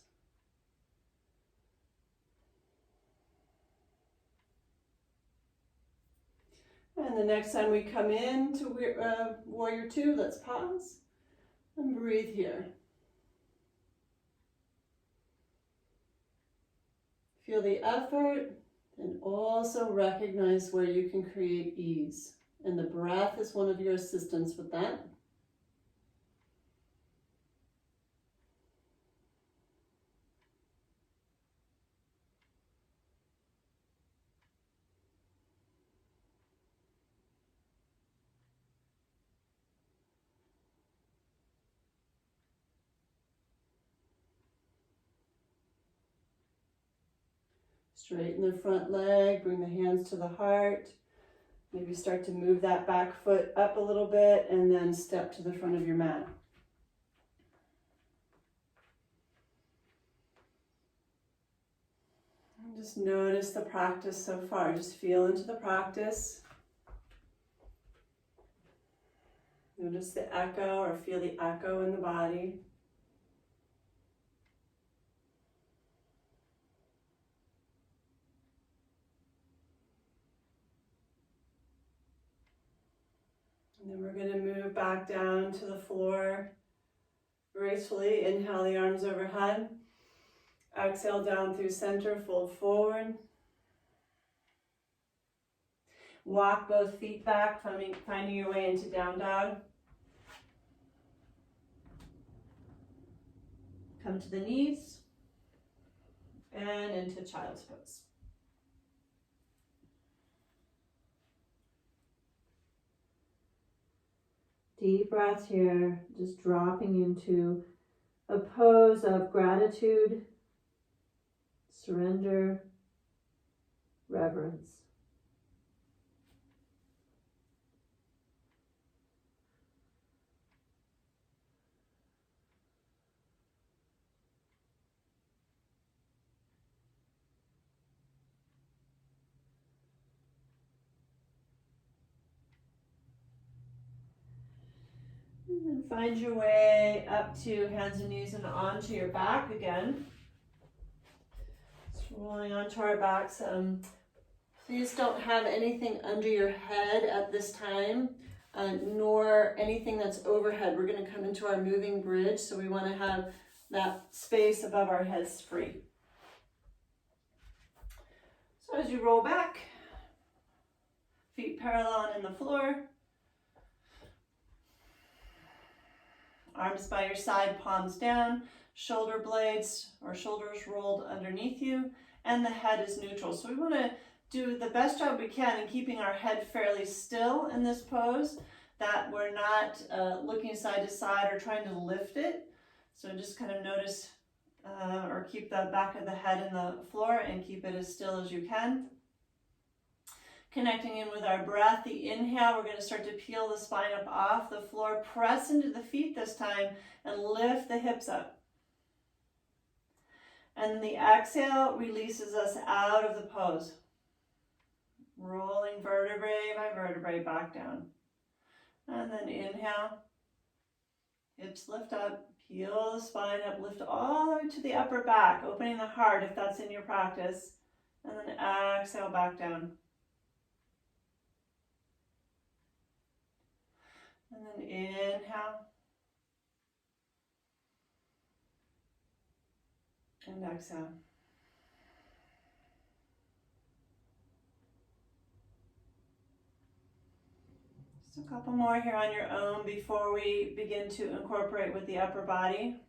And the next time we come into Warrior 2, let's pause and breathe here. Feel the effort and also recognize where you can create ease. And the breath is one of your assistants with that. Straighten the front leg, bring the hands to the heart. Maybe start to move that back foot up a little bit and then step to the front of your mat. And just notice the practice so far. Just feel into the practice. Notice the echo or feel the echo in the body. And then we're going to move back down to the floor gracefully. Inhale the arms overhead. Exhale down through center, fold forward. Walk both feet back, finding your way into down dog. Come to the knees and into child's pose. Deep breath here, just dropping into a pose of gratitude, surrender, reverence. And find your way up to hands and knees and onto your back again. Just rolling onto our backs. Please don't have anything under your head at this time, nor anything that's overhead. We're going to come into our moving bridge, so we want to have that space above our heads free. So as you roll back, feet parallel and in the floor, arms by your side, palms down, shoulder blades or shoulders rolled underneath you, and the head is neutral. So we want to do the best job we can in keeping our head fairly still in this pose, that we're not looking side to side or trying to lift it. So just kind of notice or keep the back of the head in the floor and keep it as still as you can. Connecting in with our breath, the inhale, we're going to start to peel the spine up off the floor, press into the feet this time, and lift the hips up. And the exhale releases us out of the pose. Rolling vertebrae by vertebrae back down. And then inhale, hips lift up, peel the spine up, lift all the way to the upper back, opening the heart if that's in your practice. And then exhale back down. And then inhale. And exhale. Just a couple more here on your own before we begin to incorporate with the upper body.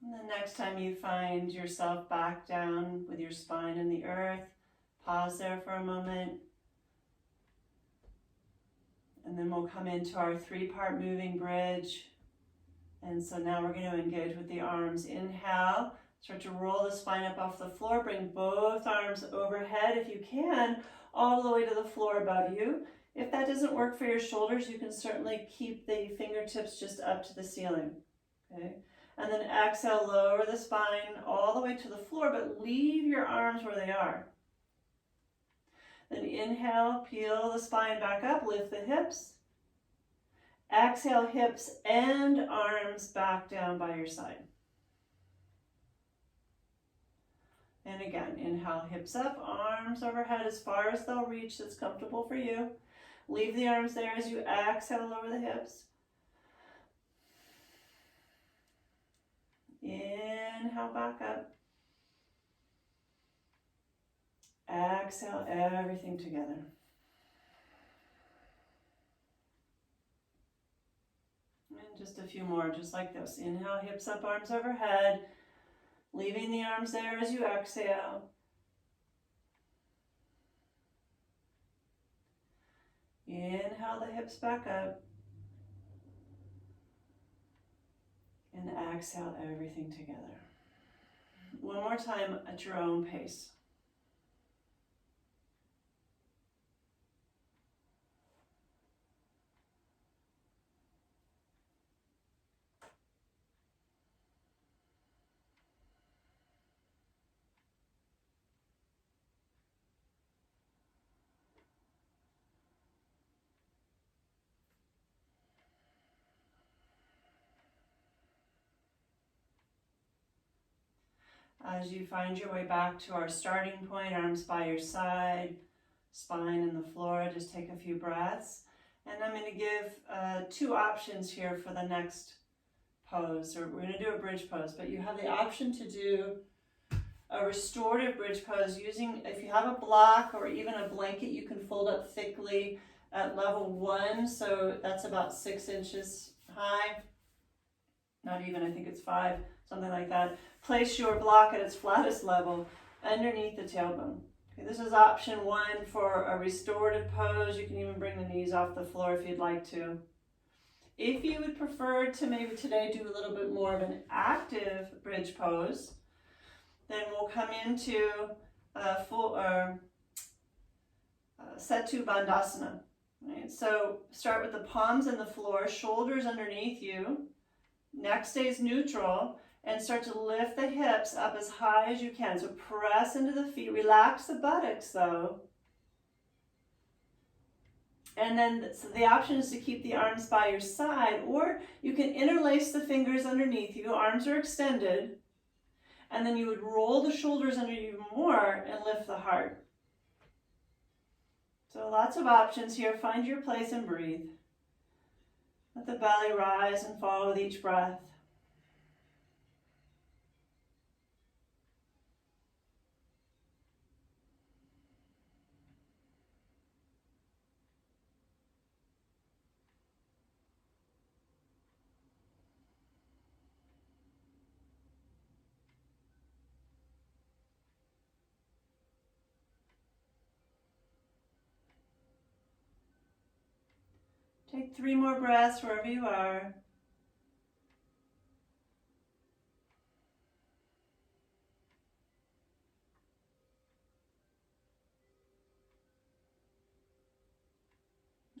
And the next time you find yourself back down with your spine in the earth, pause there for a moment. And then we'll come into our three-part moving bridge. And so now we're going to engage with the arms. Inhale, start to roll the spine up off the floor. Bring both arms overhead if you can, all the way to the floor above you. If that doesn't work for your shoulders, you can certainly keep the fingertips just up to the ceiling. Okay? And then exhale, lower the spine all the way to the floor, but leave your arms where they are. Then inhale, peel the spine back up, lift the hips. Exhale, hips and arms back down by your side. And again, inhale, hips up, arms overhead as far as they'll reach that's comfortable for you. Leave the arms there as you exhale, lower the hips. Inhale, back up. Exhale, everything together. And just a few more, just like this. Inhale, hips up, arms overhead. Leaving the arms there as you exhale. Inhale the hips back up. And exhale everything together. One more time at your own pace. As you find your way back to our starting point, arms by your side, spine in the floor, just take a few breaths. And I'm going to give 2 options here for the next pose, or we're going to do a bridge pose, but you have the option to do a restorative bridge pose using, if you have a block or even a blanket, you can fold up thickly at level 1, so that's about 6 inches high. Not even, I think it's 5, something like that. Place your block at its flattest level underneath the tailbone. Okay, this is option 1 for a restorative pose. You can even bring the knees off the floor if you'd like to. If you would prefer to maybe today do a little bit more of an active bridge pose, then we'll come into Setu Bandhasana. Right? So start with the palms in the floor, shoulders underneath you. Neck stays neutral, and start to lift the hips up as high as you can. So press into the feet, relax the buttocks though. And then so the option is to keep the arms by your side, or you can interlace the fingers underneath you, arms are extended, and then you would roll the shoulders under you more and lift the heart. So lots of options here. Find your place and breathe. Let the belly rise and fall with each breath. Take 3 more breaths wherever you are.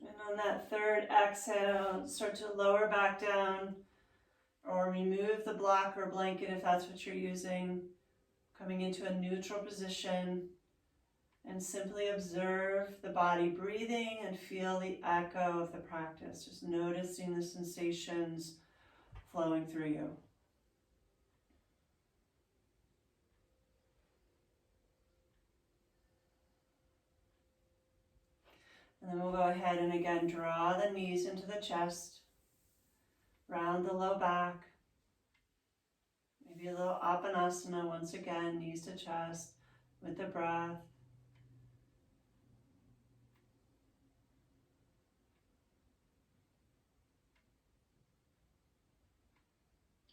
And on that third exhale, start to lower back down or remove the block or blanket if that's what you're using, coming into a neutral position, and simply observe the body breathing and feel the echo of the practice, just noticing the sensations flowing through you. And then we'll go ahead and again draw the knees into the chest, round the low back, maybe a little apanasana once again, knees to chest with the breath.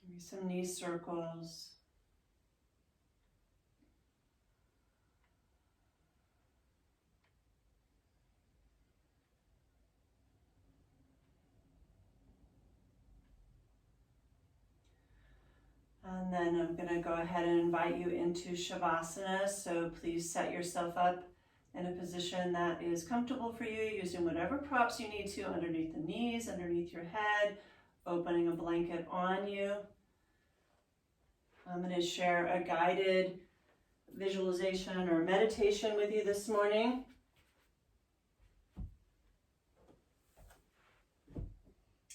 Maybe some knee circles. And then I'm going to go ahead and invite you into Shavasana. So please set yourself up in a position that is comfortable for you, using whatever props you need to underneath the knees, underneath your head, opening a blanket on you. I'm going to share a guided visualization or meditation with you this morning.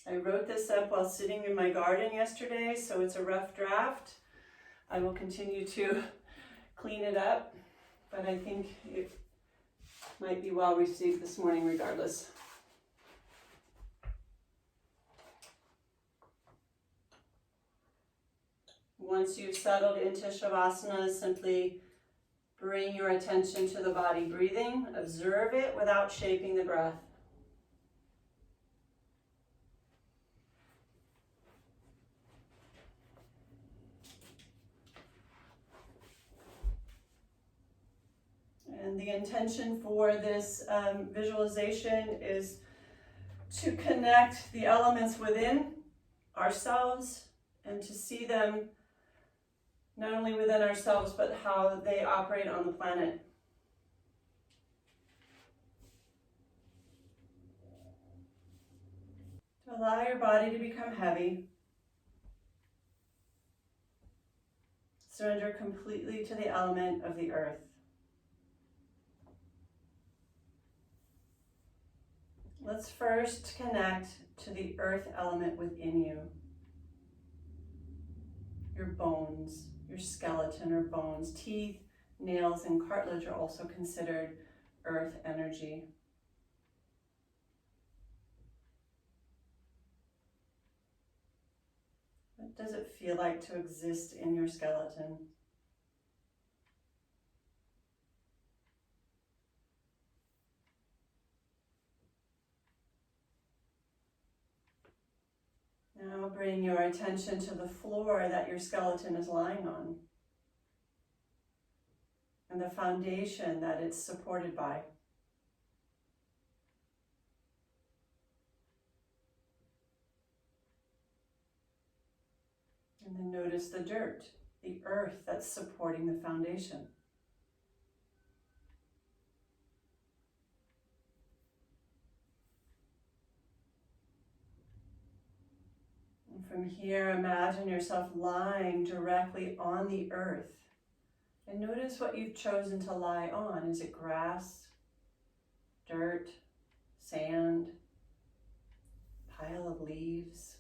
I wrote this up while sitting in my garden yesterday, so it's a rough draft. I will continue to clean it up, but I think it might be well received this morning regardless. Once you've settled into Shavasana, simply bring your attention to the body breathing. Observe it without shaping the breath. And the intention for this visualization is to connect the elements within ourselves and to see them not only within ourselves, but how they operate on the planet. To allow your body to become heavy. Surrender completely to the element of the earth. Let's first connect to the earth element within you. Your bones, your skeleton or bones, teeth, nails, and cartilage are also considered earth energy. What does it feel like to exist in your skeleton? Now bring your attention to the floor that your skeleton is lying on and the foundation that it's supported by. And then notice the dirt, the earth that's supporting the foundation. And from here, imagine yourself lying directly on the earth. And notice what you've chosen to lie on. Is it grass, dirt, sand, pile of leaves?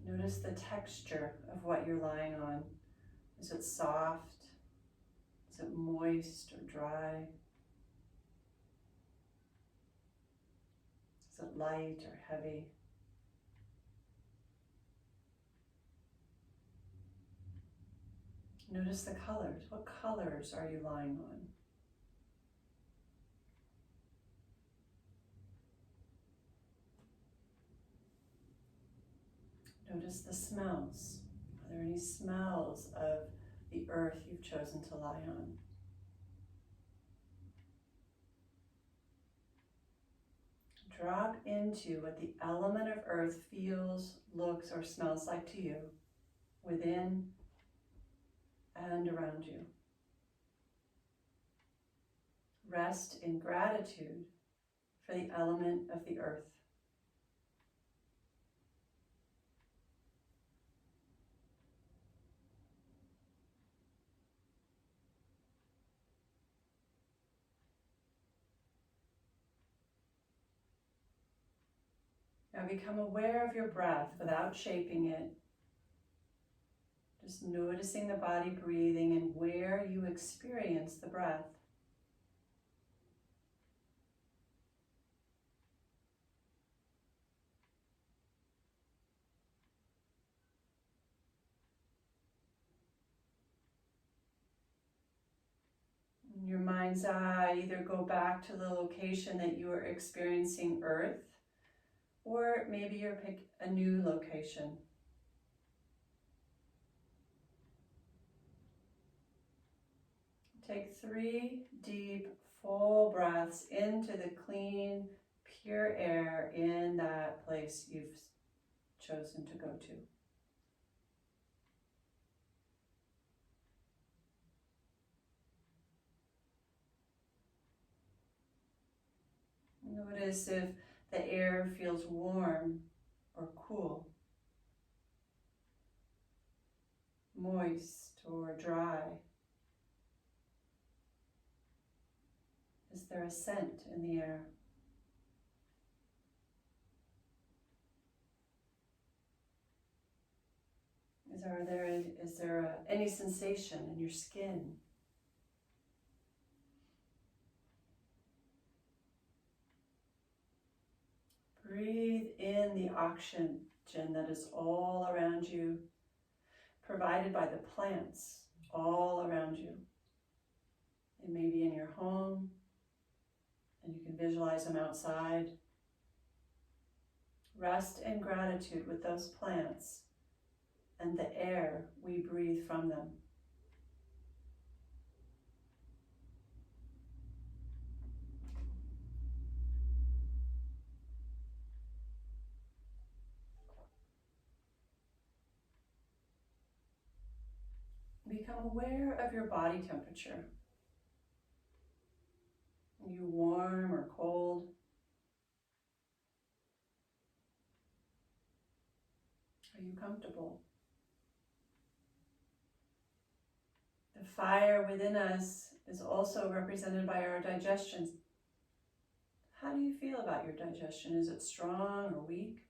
Notice the texture of what you're lying on. Is it soft? Is it moist or dry? Is it light or heavy? Notice the colors. What colors are you lying on? Notice the smells. Are there any smells of the earth you've chosen to lie on? Drop into what the element of earth feels, looks, or smells like to you, within and around you. Rest in gratitude for the element of the earth. Now become aware of your breath without shaping it. Just noticing the body breathing and where you experience the breath. In your mind's eye, either go back to the location that you are experiencing earth, or maybe you pick a new location. Take 3 deep, full breaths into the clean, pure air in that place you've chosen to go to. Notice if the air feels warm or cool, moist or dry. Is there a scent in the air? Is there any sensation in your skin? Breathe in the oxygen that is all around you, provided by the plants all around you. It may be in your home, and you can visualize them outside. Rest in gratitude with those plants and the air we breathe from them. Become aware of your body temperature. Are you warm or cold? Are you comfortable? The fire within us is also represented by our digestion. How do you feel about your digestion? Is it strong or weak?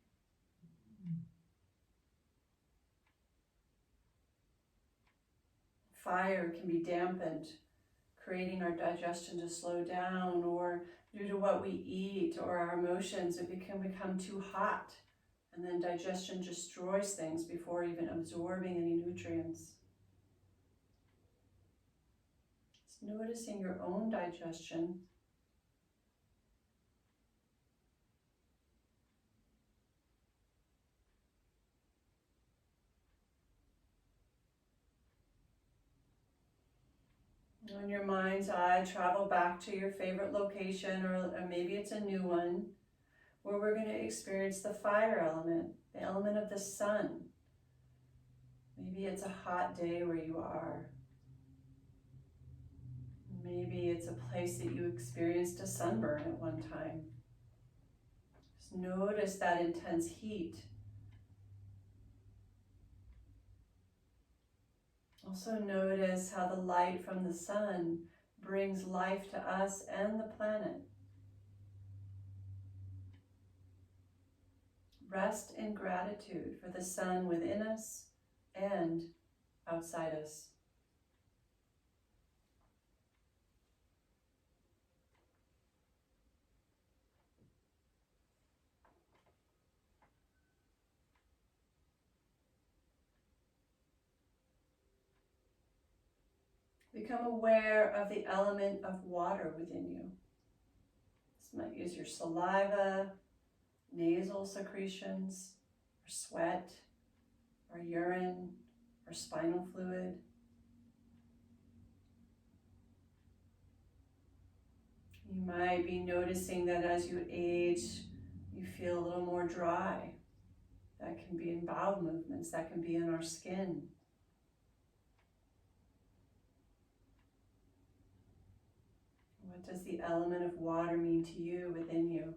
Fire can be dampened, creating our digestion to slow down, or due to what we eat or our emotions, it can become too hot, and then digestion destroys things before even absorbing any nutrients. It's noticing your own digestion. In your mind's eye, travel back to your favorite location, or maybe it's a new one, where we're going to experience the fire element, the element of the sun. Maybe it's a hot day where you are. Maybe it's a place that you experienced a sunburn at one time. Just notice that intense heat. Also notice how the light from the sun brings life to us and the planet. Rest in gratitude for the sun within us and outside us. Become aware of the element of water within you. This might use your saliva, nasal secretions, or sweat, or urine, or spinal fluid. You might be noticing that as you age, you feel a little more dry. That can be in bowel movements, that can be in our skin. What does the element of water mean to you within you?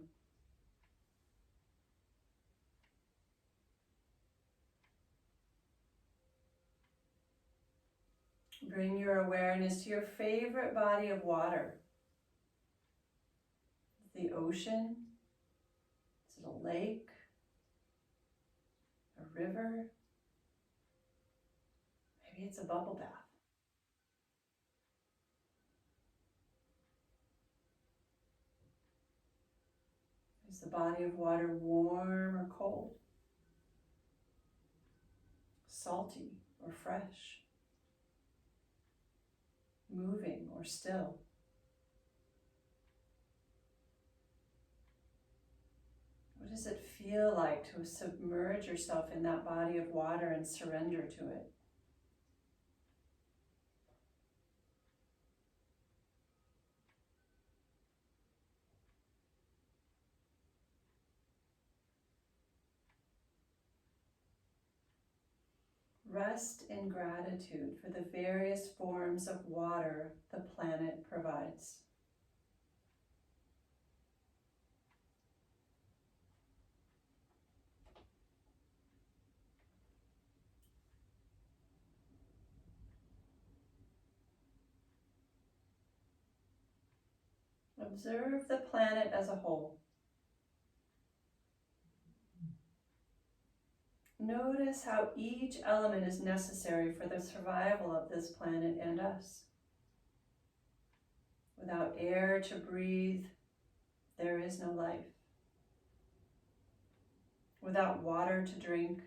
Bring your awareness to your favorite body of water. The ocean? Is it a lake? A river? Maybe it's a bubble bath. Is the body of water warm or cold? Salty or fresh? Moving or still? What does it feel like to submerge yourself in that body of water and surrender to it? Rest in gratitude for the various forms of water the planet provides. Observe the planet as a whole. Notice how each element is necessary for the survival of this planet and us. Without air to breathe, there is no life. Without water to drink,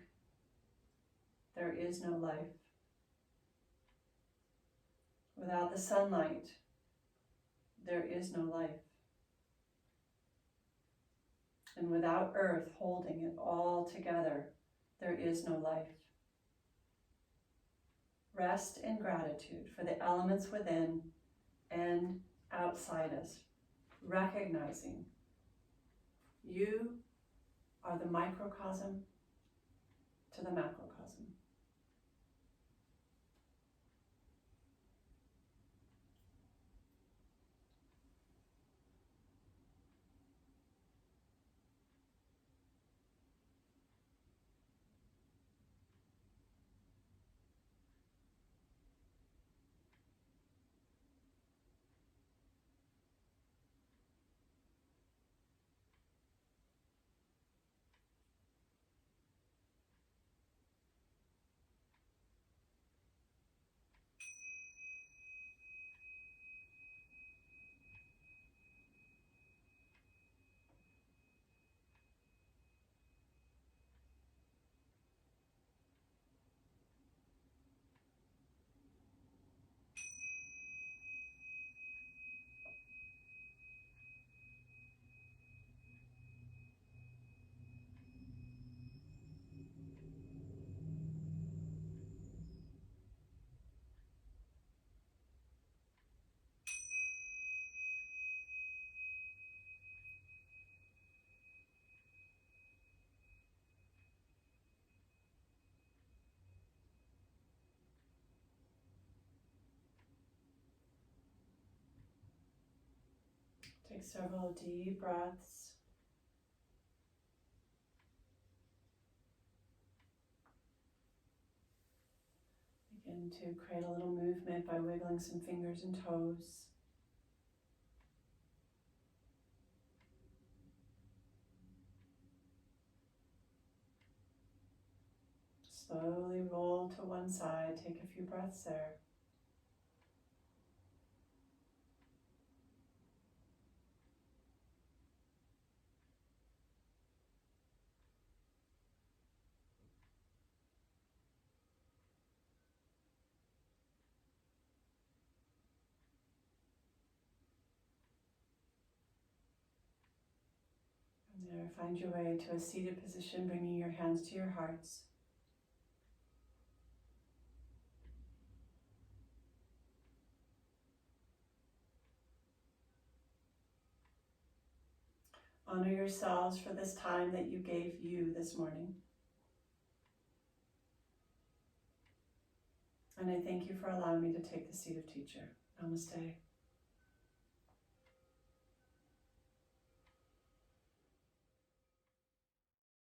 there is no life. Without the sunlight, there is no life. And without Earth holding it all together, there is no life. rest in gratitude for the elements within and outside us, recognizing you are the microcosm to the macrocosm. Take several deep breaths. Begin to create a little movement by wiggling some fingers and toes. Slowly roll to one side. Take a few breaths there. And there, find your way to a seated position, bringing your hands to your hearts. Honor yourselves for this time that you gave you this morning. And I thank you for allowing me to take the seat of teacher. Namaste.